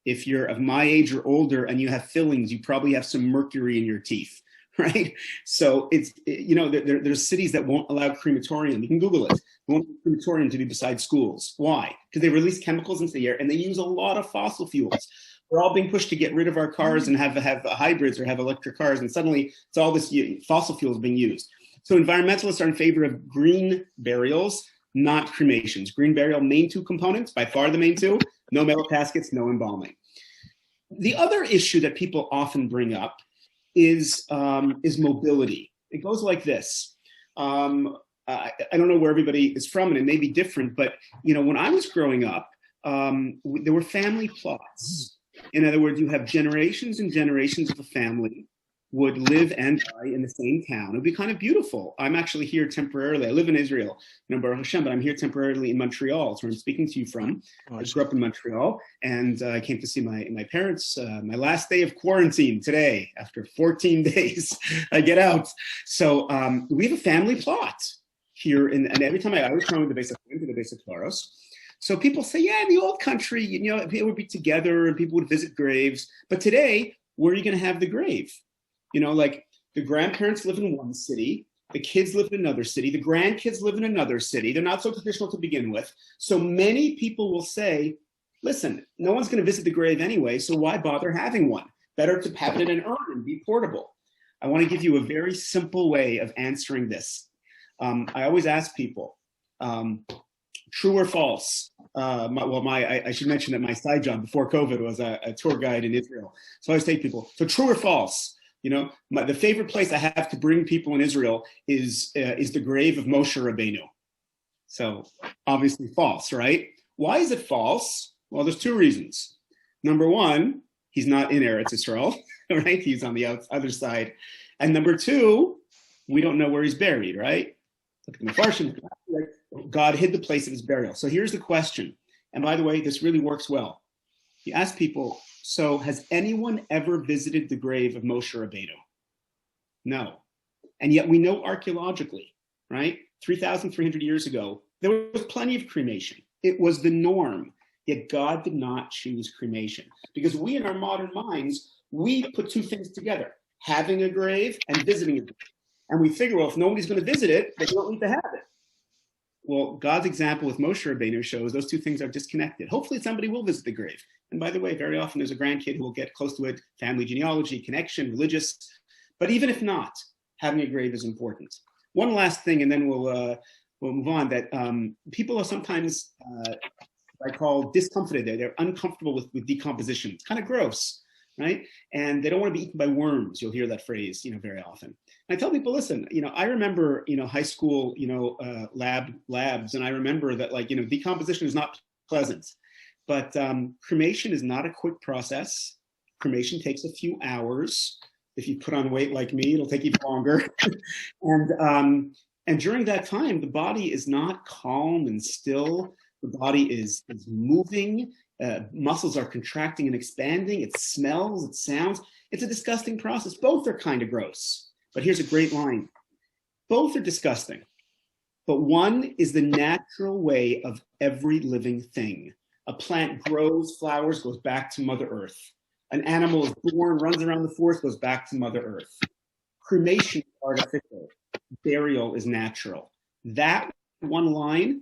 If you're of my age or older and you have fillings, you probably have some mercury in your teeth, right? So it's, there's cities that won't allow crematorium. You can Google it. They won't allow crematorium to be beside schools. Why? Because they release chemicals into the air and they use a lot of fossil fuels. We're all being pushed to get rid of our cars and have hybrids or have electric cars, and suddenly it's all this fossil fuels being used. So environmentalists are in favor of green burials, not cremations. Green burial, main two components, by far the main two, no metal caskets, no embalming. The other issue that people often bring up is mobility. It goes like this. I don't know where everybody is from, and it may be different, but when I was growing up, there were family plots. In other words, you have generations and generations of a family would live and die in the same town. It would be kind of beautiful. I'm actually here temporarily. I live in Israel, Baruch Hashem, but I'm here temporarily in Montreal. That's where I'm speaking to you from. I grew up in Montreal, and I came to see my parents. My last day of quarantine today, after 14 days, I get out. So we have a family plot here, and every time I was coming to the base of Claros. So people say, yeah, in the old country, people would be together and people would visit graves. But today, where are you going to have the grave? Like the grandparents live in one city, the kids live in another city, the grandkids live in another city. They're not so traditional to begin with. So many people will say, listen, no one's going to visit the grave anyway, so why bother having one? Better to have it in an urn and be portable. I want to give you a very simple way of answering this. I always ask people, true or false? I should mention that my side job before COVID was a tour guide in Israel. So I always say to people, so true or false? The favorite place I have to bring people in Israel is the grave of Moshe Rabbeinu. So obviously false, right? Why is it false? Well, there's two reasons. Number one, he's not in Eretz Israel. right? He's on the other side. And number two, we don't know where he's buried, right? Look at the Mepharshim. God hid the place of his burial. So here's the question. And by the way, this really works well. You ask people, so has anyone ever visited the grave of Moshe Rabbeinu? No. And yet we know archaeologically, right? 3,300 years ago, there was plenty of cremation. It was the norm. Yet God did not choose cremation because we, in our modern minds, we put two things together, having a grave and visiting it. And we figure, well, if nobody's going to visit it, then you don't need to have it. Well, God's example with Moshe Rabbeinu shows those two things are disconnected. Hopefully somebody will visit the grave. And by the way, very often there's a grandkid who will get close to it, family genealogy, connection, religious. But even if not, having a grave is important. One last thing, and then we'll move on, that people are sometimes, I call discomforted. They're uncomfortable with decomposition. It's kind of gross, right? And they don't want to be eaten by worms. You'll hear that phrase, very often. And I tell people, listen, I remember, high school, labs, and I remember that, decomposition is not pleasant, but cremation is not a quick process. Cremation takes a few hours. If you put on weight like me, it'll take even longer. And during that time, the body is not calm and still. The body is moving. Muscles are contracting and expanding. It smells, it sounds. It's a disgusting process. Both are kind of gross. But here's a great line. Both are disgusting. But one is the natural way of every living thing. A plant grows, flowers, goes back to Mother Earth. An animal is born, runs around the forest, goes back to Mother Earth. Cremation is artificial. Burial is natural. That one line,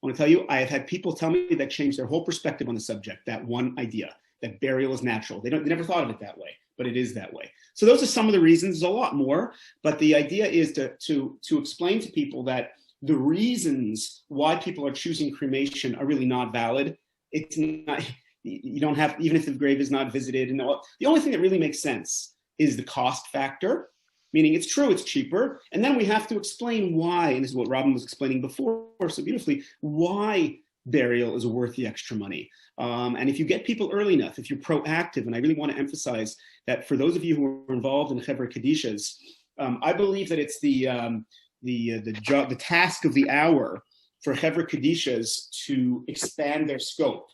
I want to tell you, I have had people tell me that changed their whole perspective on the subject, that one idea, that burial is natural. They never thought of it that way, but it is that way. So those are some of the reasons. There's a lot more, but the idea is to explain to people that the reasons why people are choosing cremation are really not valid. It's not, you don't have, even if the grave is not visited. And the only thing that really makes sense is the cost factor, meaning it's true, it's cheaper. And then we have to explain why, and this is what Robin was explaining before so beautifully, why burial is worth the extra money. And if you get people early enough, if you're proactive, and I really want to emphasize that for those of you who are involved in Chevra Kadishas, I believe that it's the task of the hour for Chevra Kadishas to expand their scope.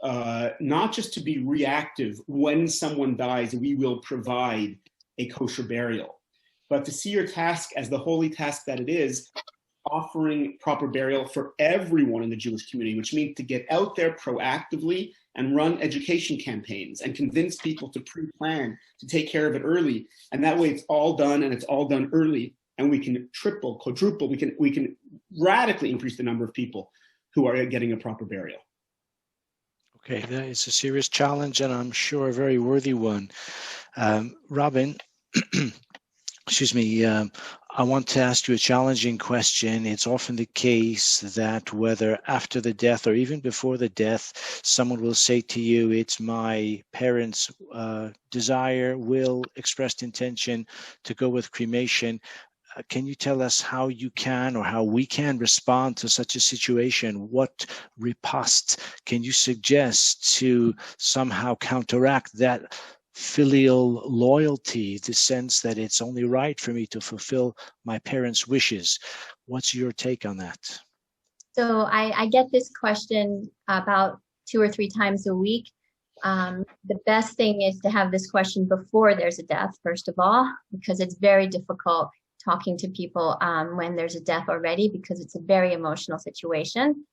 Not just to be reactive when someone dies, we will provide a kosher burial, but to see your task as the holy task that it is, offering proper burial for everyone in the Jewish community, which means to get out there proactively and run education campaigns and convince people to pre-plan, to take care of it early. And that way it's all done, and it's all done early, and we can triple, quadruple, we can radically increase the number of people who are getting a proper burial. Okay, that is a serious challenge, and I'm sure a very worthy one. Robin, excuse me, I want to ask you a challenging question. It's often the case that whether after the death or even before the death, someone will say to you, it's my parents' desire, will, expressed intention to go with cremation. Can you tell us how you can or how we can respond to such a situation? What riposte can you suggest to somehow counteract that filial loyalty, the sense that it's only right for me to fulfill my parents' wishes? What's your take on that? So I get this question about 2 or 3 times a week. The best thing is to have this question before there's a death, first of all, because it's very difficult talking to people when there's a death already, because it's a very emotional situation.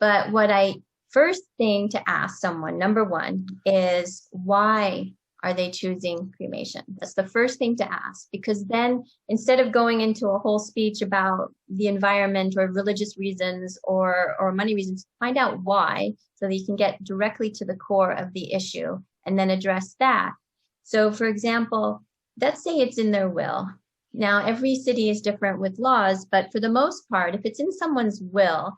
But what I first thing to ask someone, number one, is why are they choosing cremation? That's the first thing to ask, because then instead of going into a whole speech about the environment or religious reasons or money reasons, find out why, so that you can get directly to the core of the issue and then address that. So for example, let's say it's in their will. Now, every city is different with laws, but for the most part, if it's in someone's will,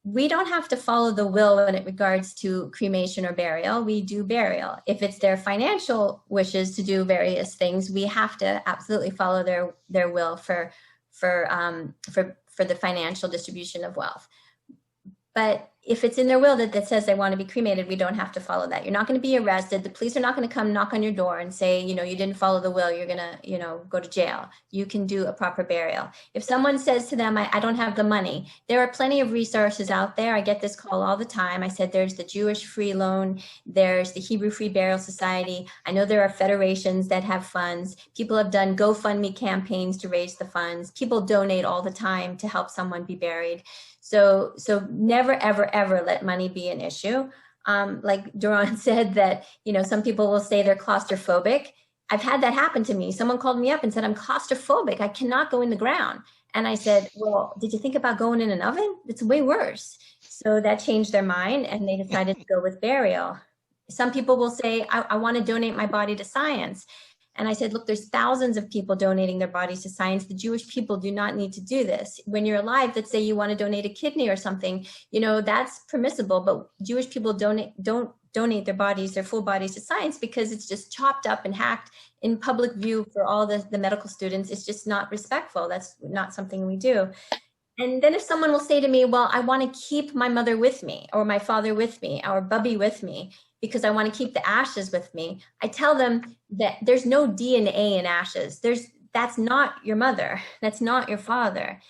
we don't have to follow the will when it regards to cremation or burial. We do burial. If it's their financial wishes to do various things, we have to absolutely follow their will for the financial distribution of wealth. But if it's in their will that says they want to be cremated, we don't have to follow that. You're not going to be arrested. The police are not going to come knock on your door and say, you didn't follow the will, you're going to, go to jail. You can do a proper burial. If someone says to them, I don't have the money, there are plenty of resources out there. I get this call all the time. I said, there's the Jewish Free Loan, there's the Hebrew Free Burial Society. I know there are federations that have funds. People have done GoFundMe campaigns to raise the funds. People donate all the time to help someone be buried. So never, ever, ever let money be an issue. Like Duran said that, some people will say they're claustrophobic. I've had that happen to me. Someone called me up and said, I'm claustrophobic. I cannot go in the ground. And I said, well, did you think about going in an oven? It's way worse. So that changed their mind and they decided to go with burial. Some people will say, I want to donate my body to science. And I said, look, there's thousands of people donating their bodies to science. The Jewish people do not need to do this. When you're alive, let's say you want to donate a kidney or something, that's permissible, but Jewish people don't donate their bodies, their full bodies to science because it's just chopped up and hacked in public view for all the medical students. It's just not respectful. That's not something we do. And then if someone will say to me, well, I want to keep my mother with me or my father with me or Bubby with me because I want to keep the ashes with me, I tell them that there's no DNA in ashes. That's not your mother. That's not your father.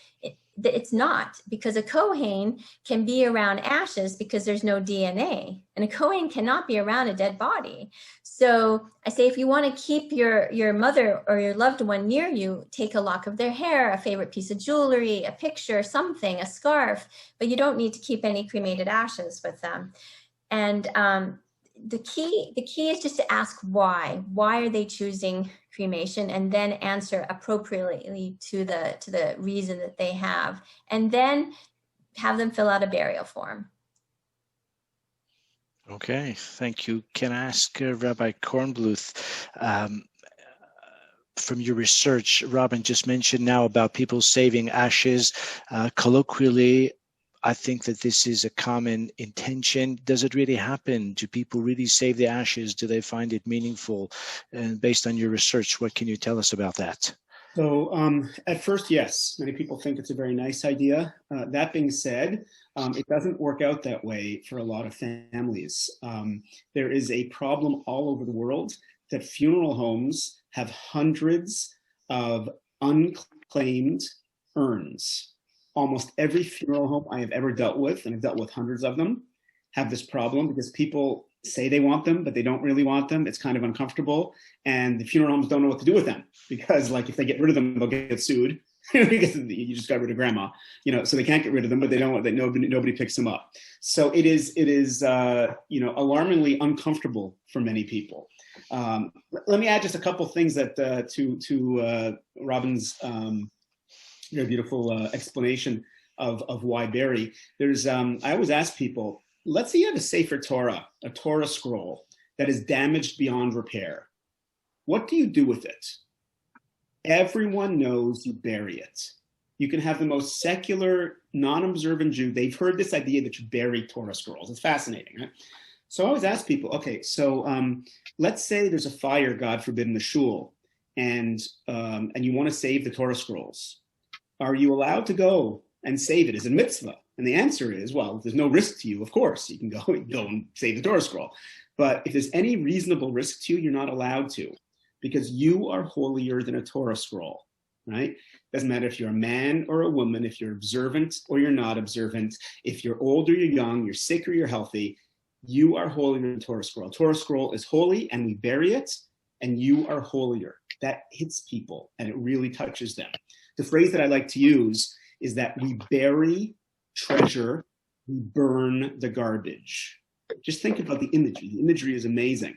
It's not, because a Kohen can be around ashes because there's no DNA, and a Kohen cannot be around a dead body. So I say, if you want to keep your mother or your loved one near you, take a lock of their hair, a favorite piece of jewelry, a picture, something, a scarf, but you don't need to keep any cremated ashes with them. And the key is just to ask why. Why are they choosing cremation, and then answer appropriately to the reason that they have, and then have them fill out a burial form. Okay, thank you. Can I ask Rabbi Kornbluth, from your research, Robin just mentioned now about people saving ashes. Colloquially, I think that this is a common intention. Does it really happen? Do people really save the ashes? Do they find it meaningful? And based on your research, what can you tell us about that? So at first, yes, many people think it's a very nice idea. That being said, it doesn't work out that way for a lot of families. There is a problem all over the world that funeral homes have hundreds of unclaimed urns. Almost every funeral home I have ever dealt with, and I've dealt with hundreds of them, have this problem because people say they want them, but they don't really want them. It's kind of uncomfortable. And the funeral homes don't know what to do with them because, like, if they get rid of them, they'll get sued because you just got rid of grandma, so they can't get rid of them, but they don't want that. Nobody picks them up. So it is alarmingly uncomfortable for many people. Let me add just a couple things that to Robin's very beautiful explanation of why bury. There's I always ask people, let's say you have a Sefer Torah, a Torah scroll that is damaged beyond repair. What do you do with it? Everyone knows you bury it. You can have the most secular, non-observant Jew. They've heard this idea that you bury Torah scrolls. It's fascinating, right? So I always ask people, okay, so let's say there's a fire, God forbid, in the shul, and you want to save the Torah scrolls. Are you allowed to go and save it as a mitzvah? And the answer is, well, if there's no risk to you, of course, you can go and save the Torah scroll. But if there's any reasonable risk to you, you're not allowed to, because you are holier than a Torah scroll, right? Doesn't matter if you're a man or a woman, if you're observant or you're not observant, if you're old or you're young, you're sick or you're healthy, you are holier than a Torah scroll. Torah scroll is holy, and we bury it, and you are holier. That hits people, and it really touches them. The phrase that I like to use is that we bury treasure, we burn the garbage. Just think about the imagery. The imagery is amazing.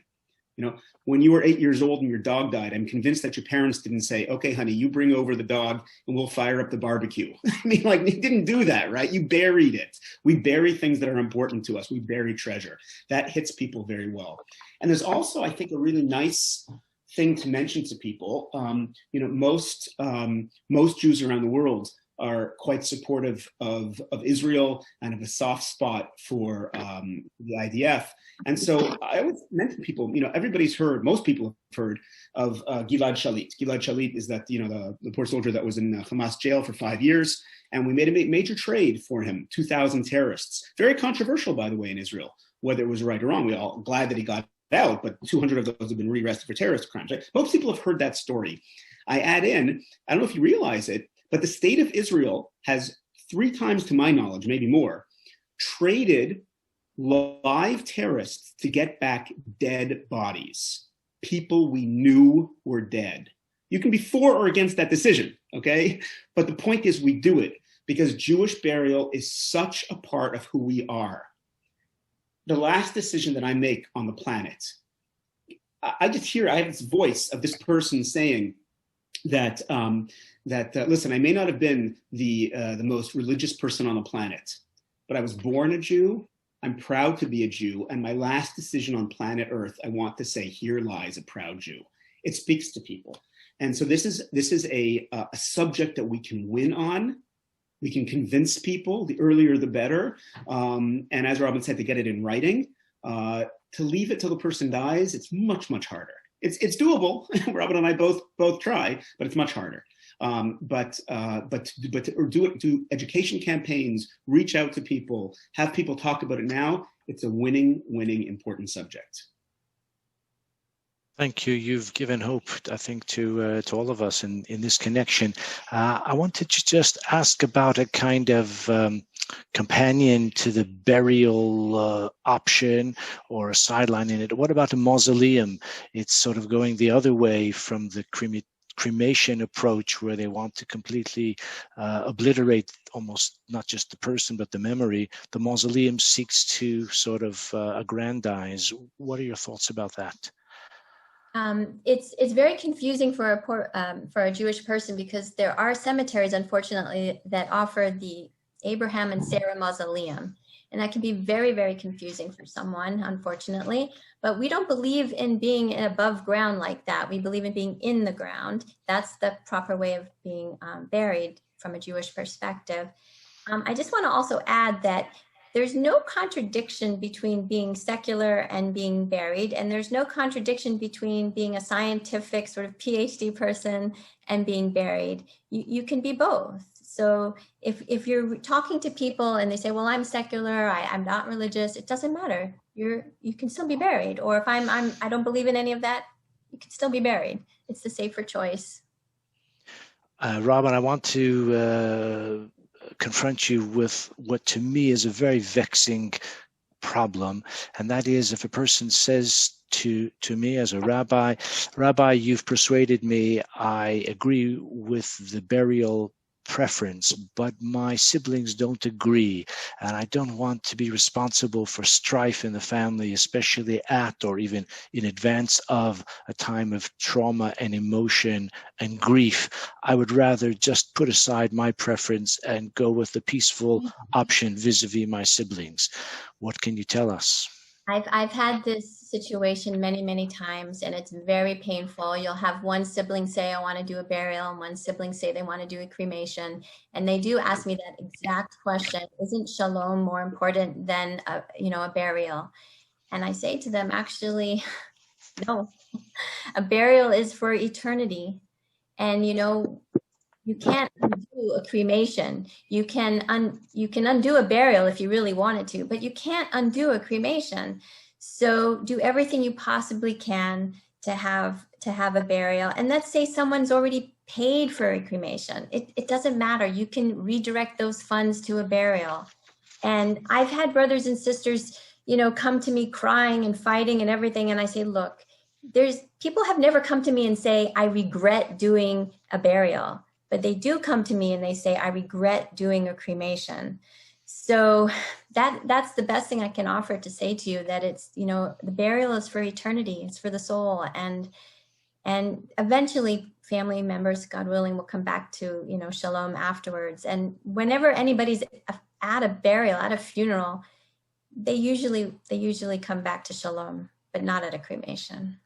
When you were 8 years old and your dog died, I'm convinced that your parents didn't say, okay, honey, you bring over the dog and we'll fire up the barbecue. I mean, like, they didn't do that, right? You buried it. We bury things that are important to us. We bury treasure. That hits people very well. And there's also, I think, a really nice thing to mention to people. Most Jews around the world are quite supportive of Israel and have a soft spot for the IDF. And so I always mention people, most people have heard of Gilad Shalit. Gilad Shalit is that, the poor soldier that was in Hamas jail for 5 years. And we made a major trade for him, 2,000 terrorists. Very controversial, by the way, in Israel, whether it was right or wrong. We're all glad that he got out, but 200 of those have been rearrested for terrorist crimes. Right? Most people have heard that story. I add in, I don't know if you realize it, but the state of Israel has 3 times, to my knowledge, maybe more, traded live terrorists to get back dead bodies, people we knew were dead. You can be for or against that decision, okay? But the point is we do it because Jewish burial is such a part of who we are. The last decision that I make on the planet, I just hear, I have this voice of this person saying that, listen, I may not have been the most religious person on the planet, but I was born a Jew, I'm proud to be a Jew, and my last decision on planet Earth, I want to say, here lies a proud Jew. It speaks to people. And so this is a subject that we can win on. We can convince people, the earlier the better. And as Robin said, to get it in writing, to leave it till the person dies, it's much, much harder. It's doable. Robin and I both try, but it's much harder. But do education campaigns, reach out to people, have people talk about it now. It's a winning, important subject. Thank you. You've given hope, I think, to all of us in this connection. I wanted to just ask about a kind of companion to the burial option or a sideline in it. What about a mausoleum? It's sort of going the other way from the cremation approach, where they want to completely obliterate almost not just the person but the memory. The mausoleum seeks to sort of aggrandize. What are your thoughts about that? It's very confusing for a Jewish person, because there are cemeteries, unfortunately, that offer the Abraham and Sarah mausoleum. And that can be very, very confusing for someone, unfortunately. But we don't believe in being above ground like that. We believe in being in the ground. That's the proper way of being buried from a Jewish perspective. I just want to also add that there's no contradiction between being secular and being buried, and there's no contradiction between being a scientific sort of PhD person and being buried. You can be both. So if you're talking to people and they say, well, I'm secular, I'm not religious, it doesn't matter. You can still be buried. Or if I don't believe in any of that, you can still be buried. It's the safer choice. Robin, I want to confront you with what to me is a very vexing problem, and that is if a person says to me as a rabbi, you've persuaded me, I agree with the burial preference, but my siblings don't agree, and I don't want to be responsible for strife in the family, especially at or even in advance of a time of trauma and emotion and grief. I would rather just put aside my preference and go with the peaceful option vis-a-vis my siblings. What can you tell us? I've had this situation many, many times, and it's very painful. You'll have one sibling say, I want to do a burial, and one sibling say they want to do a cremation. And they do ask me that exact question, isn't shalom more important than a burial? And I say to them, actually, no. A burial is for eternity. And you can't undo a cremation. You can undo a burial if you really wanted to, but you can't undo a cremation. So do everything you possibly can to have a burial. And let's say someone's already paid for a cremation. It doesn't matter. You can redirect those funds to a burial. And I've had brothers and sisters, come to me crying and fighting and everything. And I say, look, people have never come to me and say, I regret doing a burial. But they do come to me and they say, I regret doing a cremation. So that's the best thing I can offer to say to you, that it's, the burial is for eternity. It's for the soul. And eventually family members, God willing, will come back to, shalom afterwards. And whenever anybody's at a burial, at a funeral, they usually come back to shalom, but not at a cremation.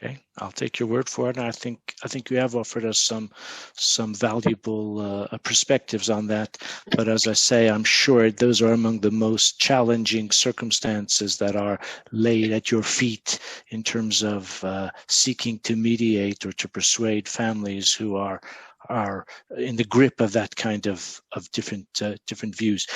Okay, I'll take your word for it, and I think you have offered us some valuable perspectives on that. But as I say, I'm sure those are among the most challenging circumstances that are laid at your feet in terms of seeking to mediate or to persuade families who are are in the grip of that kind of different views.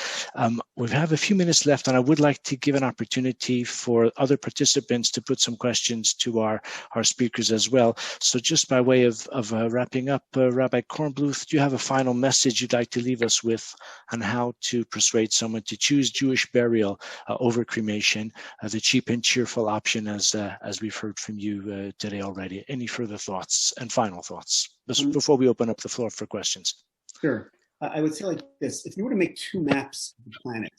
We have a few minutes left, and I would like to give an opportunity for other participants to put some questions to our speakers as well. So just by way of wrapping up, Rabbi Kornbluth, do you have a final message you'd like to leave us with on how to persuade someone to choose Jewish burial over cremation, the cheap and cheerful option, as we've heard from you today already? Any further thoughts and final thoughts before we open up the floor for questions? Sure. I would say like this: if you were to make two maps of the planet,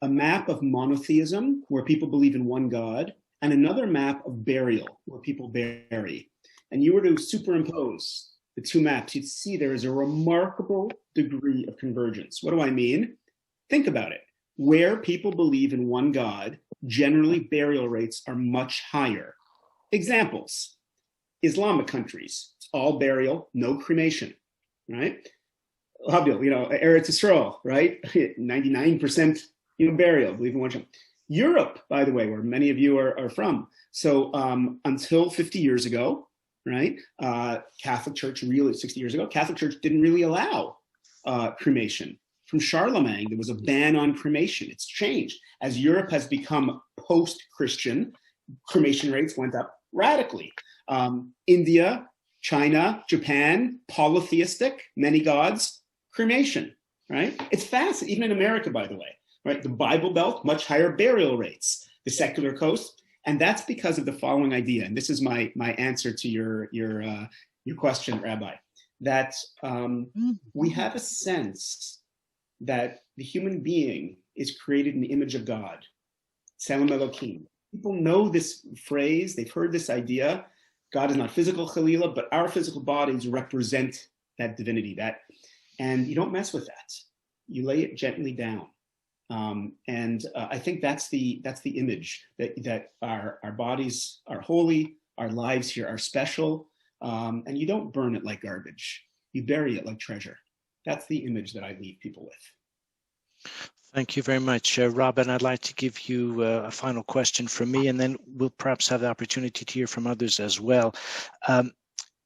a map of monotheism, where people believe in one God, and another map of burial, where people bury, and you were to superimpose the two maps, you'd see there is a remarkable degree of convergence. What do I mean? Think about it. Where people believe in one God, generally burial rates are much higher. Examples: Islamic countries, it's all burial, no cremation, right? Eretz Yisrael, right? 99%, burial, believe in one God. Europe, by the way, where many of you are from. So until 50 years ago, right, Catholic Church 60 years ago, Catholic Church didn't really allow cremation. From Charlemagne, there was a ban on cremation. It's changed. As Europe has become post-Christian, cremation rates went up radically. India, China, Japan, polytheistic, many gods, cremation, right? It's fast, even in America, by the way, right? The Bible Belt, much higher burial rates. The secular coast, and that's because of the following idea, and this is my answer to your question, Rabbi, that we have a sense that the human being is created in the image of God, Tselem Elokim. People know this phrase, they've heard this idea. God is not physical, Chalila, but our physical bodies represent that divinity, and you don't mess with that. You lay it gently down. I think that's the image that our bodies are holy, our lives here are special, and you don't burn it like garbage. You bury it like treasure. That's the image that I leave people with. Thank you very much, Robin. I'd like to give you a final question from me, and then we'll perhaps have the opportunity to hear from others as well.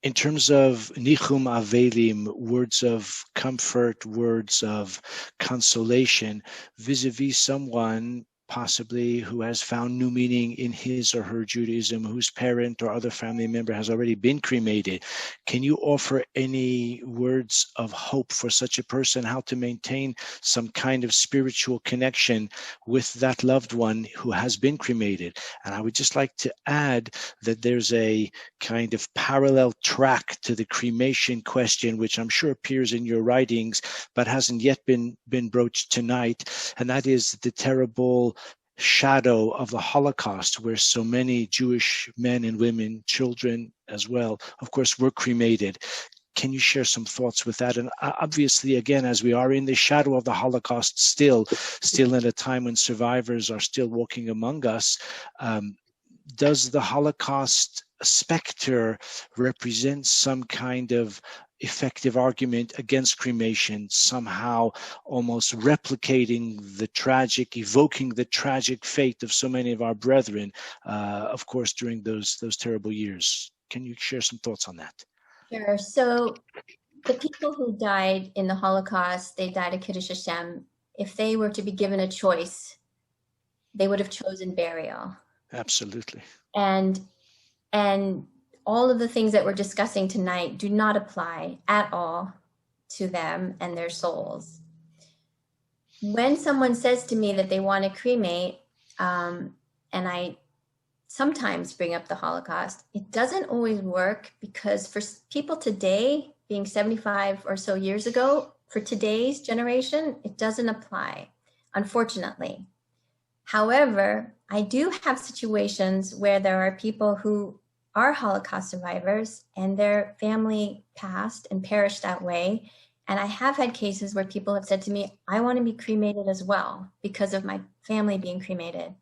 In terms of nichum avelim, words of comfort, words of consolation, vis-a-vis someone possibly who has found new meaning in his or her Judaism, whose parent or other family member has already been cremated, can you offer any words of hope for such a person, how to maintain some kind of spiritual connection with that loved one who has been cremated? And I would just like to add that there's a kind of parallel track to the cremation question, which I'm sure appears in your writings, but hasn't yet been broached tonight. And that is the terrible shadow of the Holocaust, where so many Jewish men and women, children as well, of course, were cremated. Can you share some thoughts with that? And obviously, again, as we are in the shadow of the Holocaust still in a time when survivors are still walking among us, does the Holocaust specter represent some kind of effective argument against cremation, somehow almost replicating evoking the tragic fate of so many of our brethren, of course, during those terrible years? Can you share some thoughts on that? Sure. So the people who died in the Holocaust, they died at Kiddush Hashem. If they were to be given a choice, they would have chosen burial. Absolutely. And all of the things that we're discussing tonight do not apply at all to them and their souls. When someone says to me that they want to cremate, and I sometimes bring up the Holocaust, it doesn't always work, because for people today, being 75 or so years ago, for today's generation, it doesn't apply, unfortunately. However, I do have situations where there are people who are Holocaust survivors and their family passed and perished that way. And I have had cases where people have said to me, I want to be cremated as well because of my family being cremated.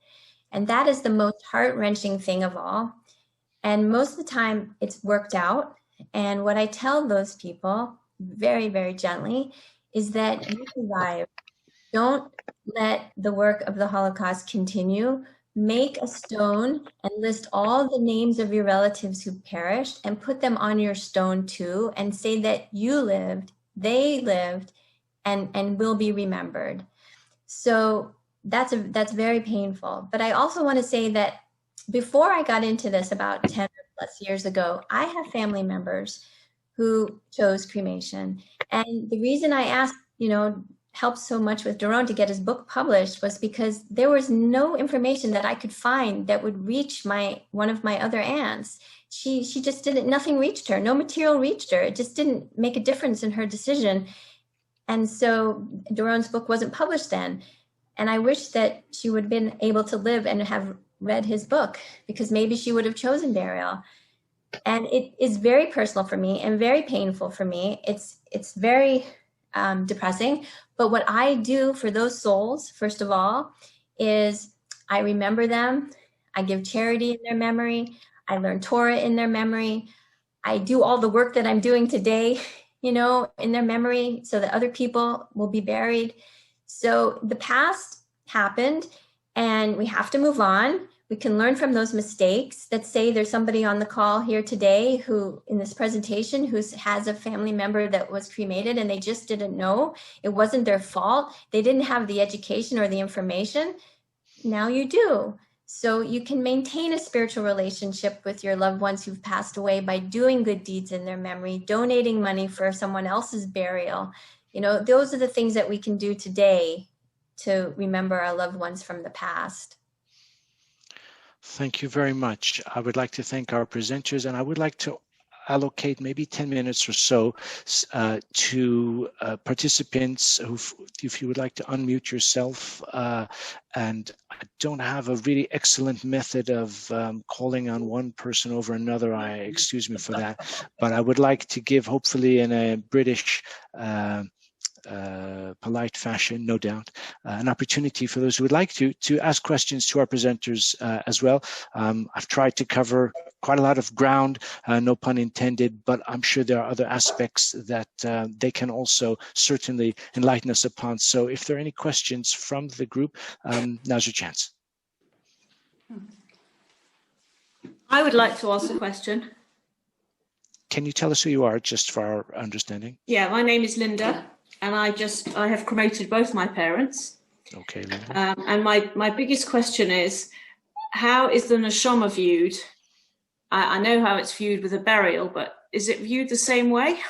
And that is the most heart-wrenching thing of all. And most of the time it's worked out. And what I tell those people very, very gently is that you survive. Don't let the work of the Holocaust continue. make a stone and list all the names of your relatives who perished and put them on your stone too, and say that you lived, they lived, and will be remembered. So that's very painful. But I also want to say that before I got into this about 10 plus years ago, I have family members who chose cremation. And the reason I asked, helped so much with Daron to get his book published was because there was no information that I could find that would reach one of my other aunts. She just didn't, nothing reached her, no material reached her. It just didn't make a difference in her decision. And so Daron's book wasn't published then. And I wish that she would have been able to live and have read his book, because maybe she would have chosen burial. And it is very personal for me and very painful for me. It's very depressing. But what I do for those souls, first of all, is I remember them. I give charity in their memory. I learn Torah in their memory. I do all the work that I'm doing today, in their memory, so that other people will be buried. So the past happened, and we have to move on. We can learn from those mistakes. Let's say there's somebody on the call here today who, in this presentation, who has a family member that was cremated and they just didn't know. It wasn't their fault. They didn't have the education or the information. Now you do. So you can maintain a spiritual relationship with your loved ones who've passed away by doing good deeds in their memory, donating money for someone else's burial. Those are the things that we can do today to remember our loved ones from the past. Thank you very much. I would like to thank our presenters, and I would like to allocate maybe 10 minutes or so to participants who, if you would like to unmute yourself, and I don't have a really excellent method of calling on one person over another. Excuse me for that, but I would like to give, hopefully in a British polite fashion, no doubt, an opportunity for those who would like to ask questions to our presenters as well. I've tried to cover quite a lot of ground, no pun intended, but I'm sure there are other aspects that they can also certainly enlighten us upon. So if there are any questions from the group, now's your chance. I would like to ask a question. Can you tell us who you are, just for our understanding? Yeah, my name is Linda, and I have cremated both my parents. Okay, Linda. And my biggest question is, how is the neshama viewed? I know how it's viewed with a burial, but is it viewed the same way?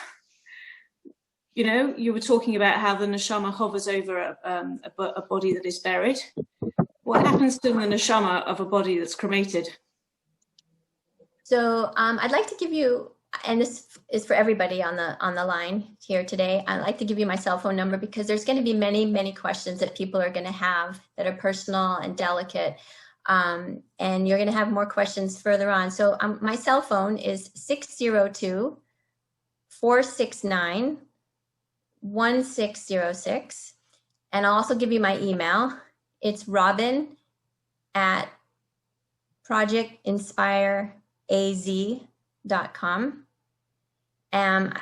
You were talking about how the neshama hovers over a body that is buried. What happens to the neshama of a body that's cremated? So I'd like to give you, and this is for everybody on the line here today, I'd like to give you my cell phone number, because there's going to be many, many questions that people are going to have that are personal and delicate. And you're going to have more questions further on. So my cell phone is 602-469-1606. And I'll also give you my email. It's robin@projectinspireaz.com.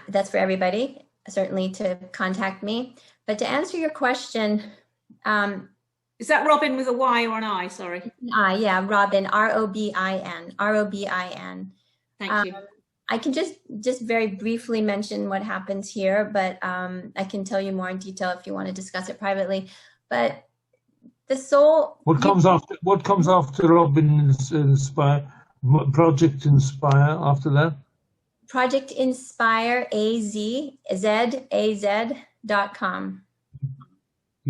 That's for everybody, certainly, to contact me. But to answer your question, is that Robin with a Y or an I? Sorry. Yeah, Robin, R-O-B-I-N. Thank you. I can just very briefly mention what happens here, but I can tell you more in detail if you want to discuss it privately. But the soul. What comes after Robin Inspire? Project Inspire after that? Project Inspire AZ.com.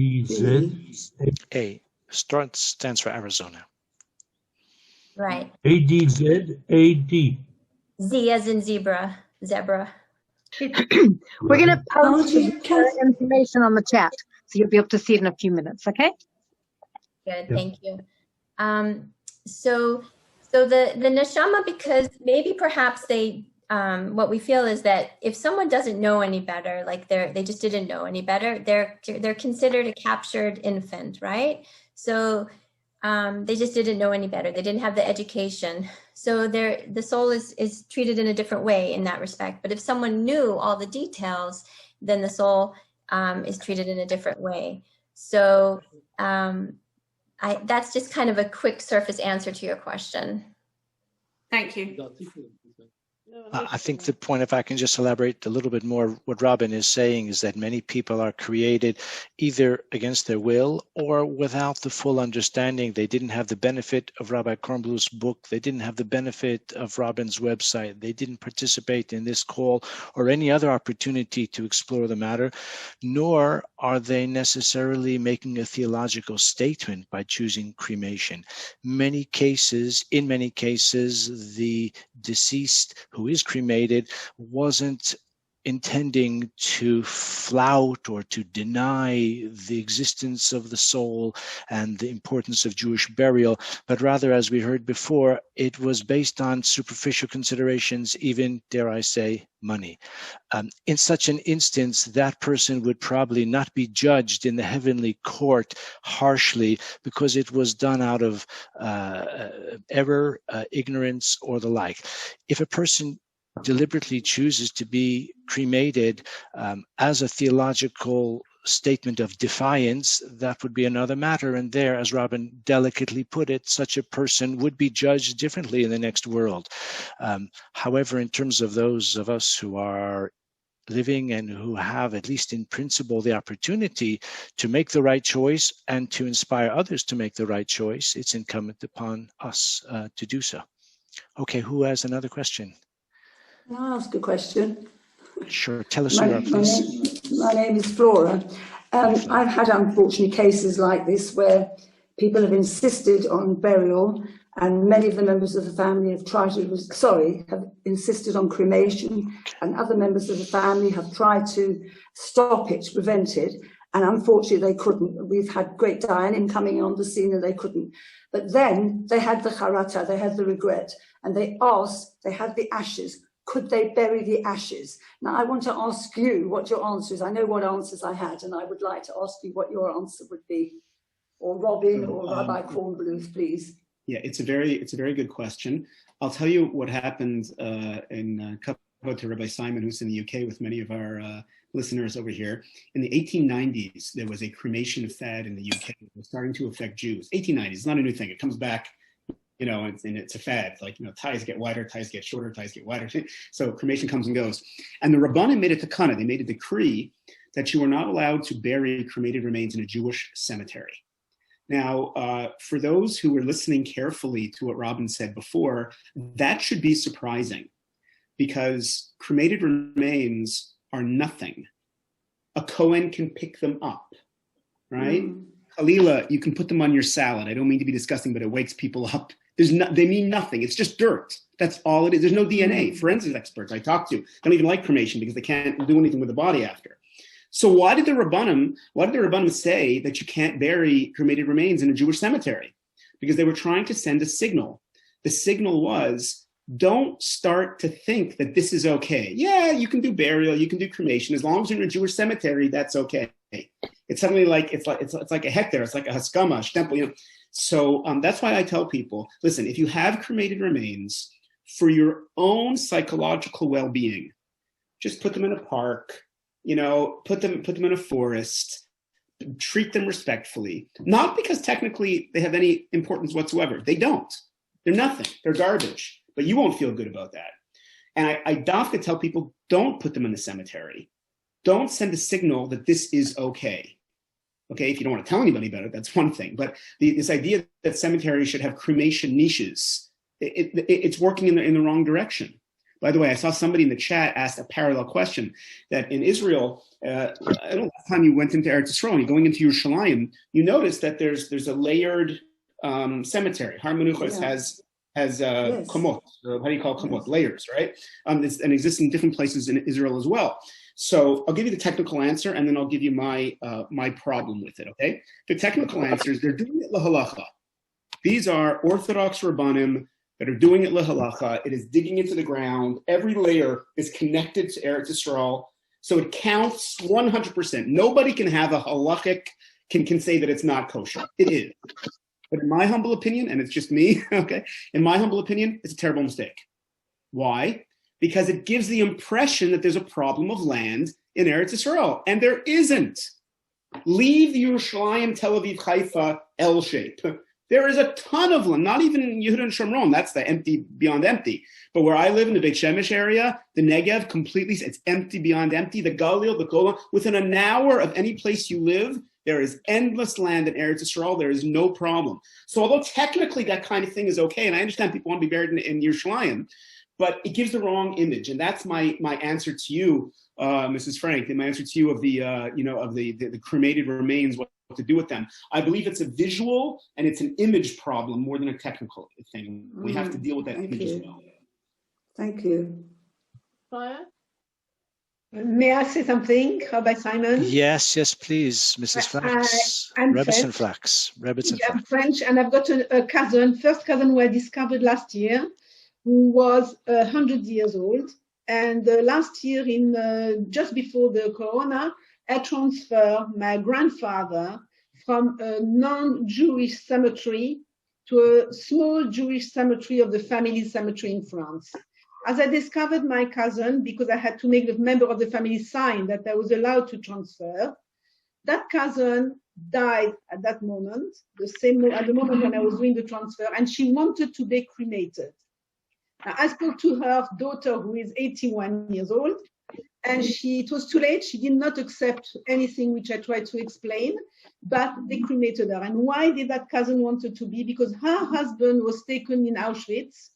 A stands for Arizona. Right. ADZ. Z as in zebra. We're going to post information on the chat, so you'll be able to see it in a few minutes. Okay. Good. Thank you. So the neshama, because maybe perhaps they. What we feel is that if someone doesn't know any better, like they just didn't know any better, they're considered a captured infant, right? So they just didn't know any better. They didn't have the education. So the soul is treated in a different way in that respect. But if someone knew all the details, then the soul is treated in a different way. So that's just kind of a quick surface answer to your question. Thank you. I think the point, if I can just elaborate a little bit more, what Robin is saying is that many people are created either against their will or without the full understanding. They didn't have the benefit of Rabbi Kornbluth's book. They didn't have the benefit of Robin's website. They didn't participate in this call or any other opportunity to explore the matter, nor are they necessarily making a theological statement by choosing cremation. In many cases, the deceased who is cremated wasn't intending to flout or to deny the existence of the soul and the importance of Jewish burial, but rather, as we heard before, it was based on superficial considerations, even, dare I say, money. In such an instance, that person would probably not be judged in the heavenly court harshly because it was done out of error, ignorance, or the like. If a person deliberately chooses to be cremated as a theological statement of defiance, that would be another matter. And there, as Robin delicately put it, such a person would be judged differently in the next world. However, in terms of those of us who are living and who have, at least in principle, the opportunity to make the right choice and to inspire others to make the right choice, it's incumbent upon us to do so. Okay, who has another question? Can I ask a question? Sure, tell us who you are, please. My name is Flora. I've had unfortunate cases like this where people have insisted on burial, and many of the members of the family have have insisted on cremation, and other members of the family have tried to stop it, prevent it, and unfortunately they couldn't. We've had great Dayanim coming on the scene and they couldn't. But then they had the charata, they had the regret, and they had the ashes. Could they bury the ashes? Now, I want to ask you what your answer is. I know what answers I had, and I would like to ask you what your answer would be, or Robin, or Rabbi Kornbluth, please. Yeah, it's a very good question. I'll tell you what happened in Kavod to Rabbi Simon, who's in the UK with many of our listeners over here. In the 1890s, there was a cremation fad in the UK. It was starting to affect Jews. 1890s, it's not a new thing. It comes back. And it's a fad. Like, ties get wider, ties get shorter, ties get wider. So cremation comes and goes. And the Rabbanim made a takana. They made a decree that you are not allowed to bury cremated remains in a Jewish cemetery. Now, for those who were listening carefully to what Robin said before, that should be surprising because cremated remains are nothing. A Kohen can pick them up, right? Alila, you can put them on your salad. I don't mean to be disgusting, but it wakes people up. They mean nothing. It's just dirt. That's all it is. There's no DNA. Forensics experts I talk to don't even like cremation because they can't do anything with the body after. So why did the Rabbanim say that you can't bury cremated remains in a Jewish cemetery? Because they were trying to send a signal. The signal was, don't start to think that this is okay. Yeah, you can do burial, you can do cremation. As long as you're in a Jewish cemetery, that's okay. It's suddenly like it's like a hectare. It's like a haskama, a stempel. So that's why I tell people, listen, if you have cremated remains for your own psychological well-being, just put them in a park. Put them in a forest. Treat them respectfully. Not because technically they have any importance whatsoever. They don't. They're nothing. They're garbage. But you won't feel good about that. And I dafka tell people, don't put them in the cemetery. Don't send a signal that this is okay. Okay, if you don't want to tell anybody about it, that's one thing. But this idea that cemeteries should have cremation niches, it's working in the wrong direction. By the way, I saw somebody in the chat ask a parallel question that in Israel, I don't know, last time you went into Eretz Yisrael and you're going into Yerushalayim, you notice that there's a layered cemetery. Har Menuchos has komot, or how do you call komot? Layers, right? And exists in different places in Israel as well. So I'll give you the technical answer, and then I'll give you my problem with it. Okay, the technical answer is they're doing it lahalacha. These are Orthodox Rabbanim that are doing it lahalacha. It is digging into the ground. Every layer is connected to Eretz Yisrael, so it counts 100%. Nobody can have a halachic can say that it's not kosher. It is. But in my humble opinion, and it's just me, okay, in my humble opinion, it's a terrible mistake. Why? Because it gives the impression that there's a problem of land in Eretz Yisrael, and there isn't. Leave Yerushalayim, Tel Aviv, Haifa, L shape. There is a ton of them, not even Yehuda and Shomron. That's the empty beyond empty. But where I live in the Beit Shemesh area, the Negev, completely, it's empty beyond empty. The Galil, the Golan, within an hour of any place you live, there is endless land in Eretz Yisrael. There is no problem. So although technically that kind of thing is okay, and I understand people want to be buried in Yerushalayim, but it gives the wrong image. And that's my answer to you, Mrs. Frank, and my answer to you of the cremated remains, what to do with them. I believe it's a visual and it's an image problem more than a technical thing. We have to deal with that image as well. Thank you. May I say something, Rabbi Simon? Yes, please, Mrs. Flax. I'm Rebbetzin French. Flax. I'm French, and I've got a cousin, first cousin who I discovered last year, who was 100 years old. And last year, just before the corona, I transferred my grandfather from a non-Jewish cemetery to a small Jewish cemetery of the family cemetery in France. As I discovered my cousin, because I had to make the member of the family sign that I was allowed to transfer, that cousin died at that moment, at the moment when I was doing the transfer, and she wanted to be cremated. Now, I spoke to her daughter, who is 81 years old, and it was too late. She did not accept anything which I tried to explain, but they cremated her. And why did that cousin wanted to be? Because her husband was taken in Auschwitz,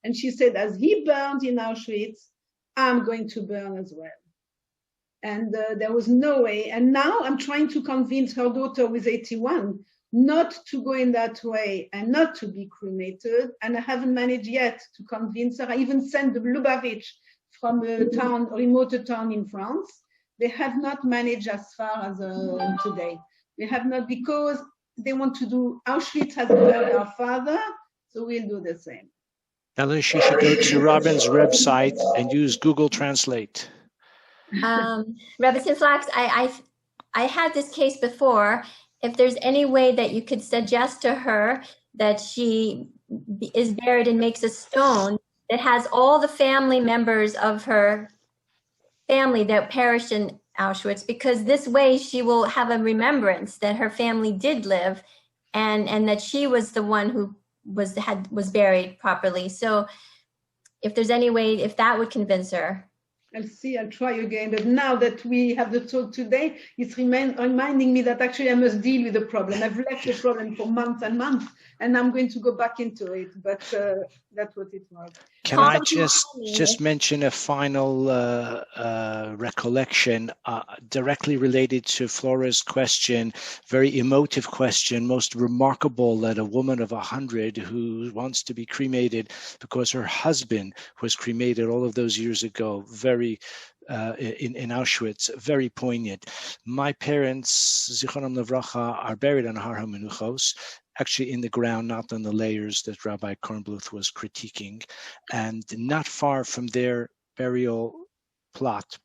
and she said, as he burned in Auschwitz, I'm going to burn as well. And there was no way. And now I'm trying to convince her daughter, who is 81, not to go in that way and not to be cremated. And I haven't managed yet to convince her. I even sent the Lubavitch from a remote town in France. They have not managed as far as today. They have not, because they want to do, Auschwitz has burned our father, so we'll do the same. Tell her she should go to Robin's website and use Google Translate. Rabbi Flax, I had this case before. If there's any way that you could suggest to her that she is buried and makes a stone that has all the family members of her family that perished in Auschwitz, because this way she will have a remembrance that her family did live, and that she was the one who was buried properly. So if there's any way, if that would convince her. I'll try again. But now that we have the talk today, it's reminding me that actually I must deal with the problem. I've left the problem for months and months, and I'm going to go back into it. But that's what it was. Can I just mention a final recollection directly related to Flora's question, very emotive question, most remarkable that a woman of 100 who wants to be cremated because her husband was cremated all of those years ago, very in Auschwitz, very poignant. My parents, Zichronam Levracha, are buried on Har HaMenuchos, actually in the ground, not on the layers that Rabbi Kornbluth was critiquing. And not far from their burial plots,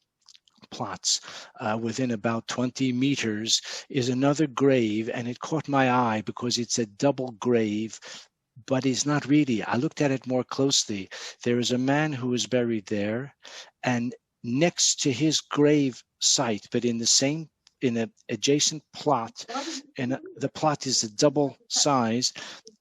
within about 20 meters, is another grave, and it caught my eye because it's a double grave, but it's not really. I looked at it more closely. There is a man who is buried there, and next to his grave site, but in an adjacent plot, and the plot is a double size,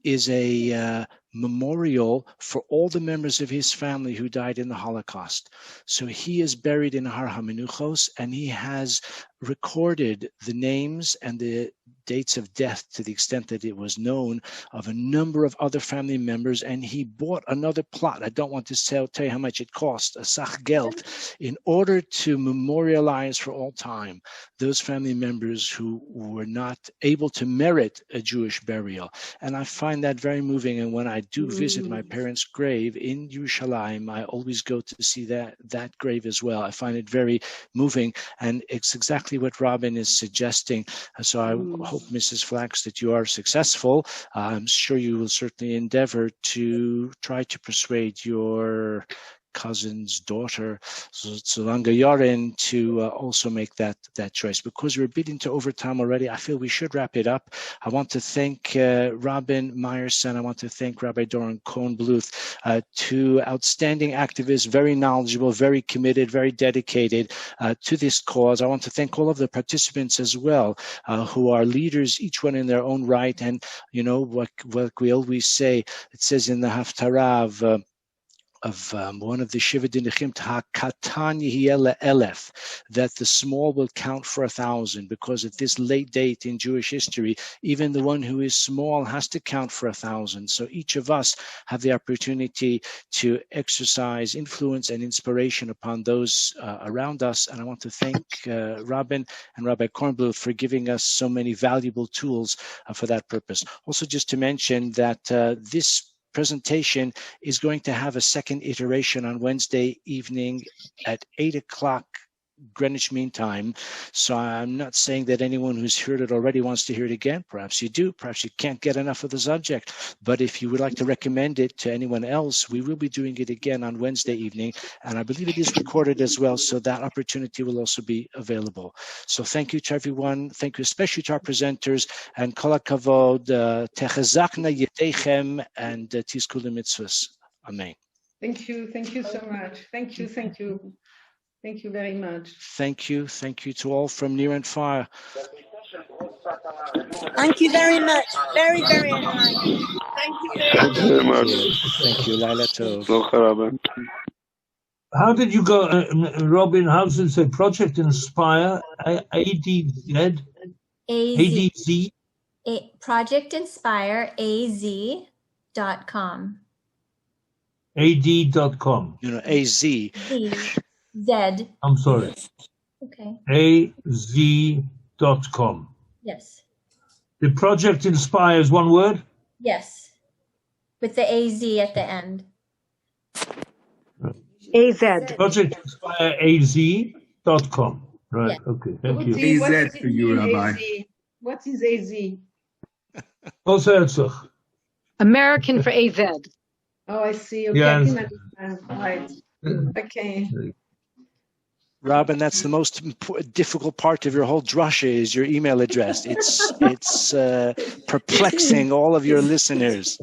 is a memorial for all the members of his family who died in the Holocaust. So he is buried in Har HaMenuchos, and he has recorded the names and the dates of death, to the extent that it was known, of a number of other family members, and he bought another plot. I don't want to tell you how much it cost, a sach geld, in order to memorialize for all time those family members who were not able to merit a Jewish burial. And I find that very moving, and when I do visit my parents' grave in Yerushalayim, I always go to see that grave as well. I find it very moving, and it's exactly what Robin is suggesting. So I hope, Mrs. Flax, that you are successful. I'm sure you will certainly endeavor to try to persuade your cousin's daughter, Zulanga Yorin, to also make that choice. Because we're beating to overtime already, I feel we should wrap it up. I want to thank Robin Meyerson. I want to thank Rabbi Doron Cohen-Bluth, two outstanding activists, very knowledgeable, very committed, very dedicated to this cause. I want to thank all of the participants as well, who are leaders, each one in their own right. And, you know, what we always say, it says in the Haftarah of one of the Shiva Dinechim, Katan Yehiel Elef, that the small will count for 1,000, because at this late date in Jewish history, even the one who is small has to count for 1,000. So each of us have the opportunity to exercise influence and inspiration upon those around us. And I want to thank Robin and Rabbi Kornbluth for giving us so many valuable tools for that purpose. Also, just to mention that this presentation is going to have a second iteration on Wednesday evening at 8 o'clock Greenwich Mean Time. So I'm not saying that anyone who's heard it already wants to hear it again. Perhaps you do. Perhaps you can't get enough of the subject. But if you would like to recommend it to anyone else, we will be doing it again on Wednesday evening. And I believe it is recorded as well, so that opportunity will also be available. So thank you to everyone. Thank you especially to our presenters. And kol hakavod, techezakna yedechem, and tizku lemitzvos. Amen. Thank you so much. Thank you. Thank you very much. Thank you to all from near and far. Thank you very much. Very, very enlightening. Thank you very much. Thank you, Laila Tov. How did you go, Robin? How does it say? Project Inspire, ADZ? ADZ? Project Inspire, AZ.com. AD.com. You know, AZ. Z. I'm sorry. Okay. AZ.com. Yes. The Project Inspire is one word? Yes. With the AZ at the end. AZ. Project Inspire AZ.com. Right. Yeah. Okay. Thank you. AZ for you, Rabbi. What is AZ? Also, American for AZ. Oh, I see. Okay, Yeah. I can understand. Right. Okay. Robin, that's the most difficult part of your whole drasha is your email address. It's perplexing all of your listeners.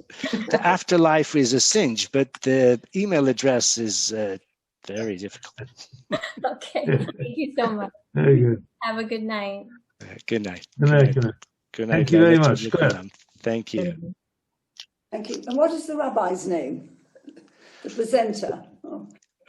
The afterlife is a cinch, but the email address is very difficult. Okay. Thank you so much. Very good. Have a good night. Good night. Good night. Good night. Thank you very much. Thank you. Thank you. And what is the rabbi's name? The presenter? Oh.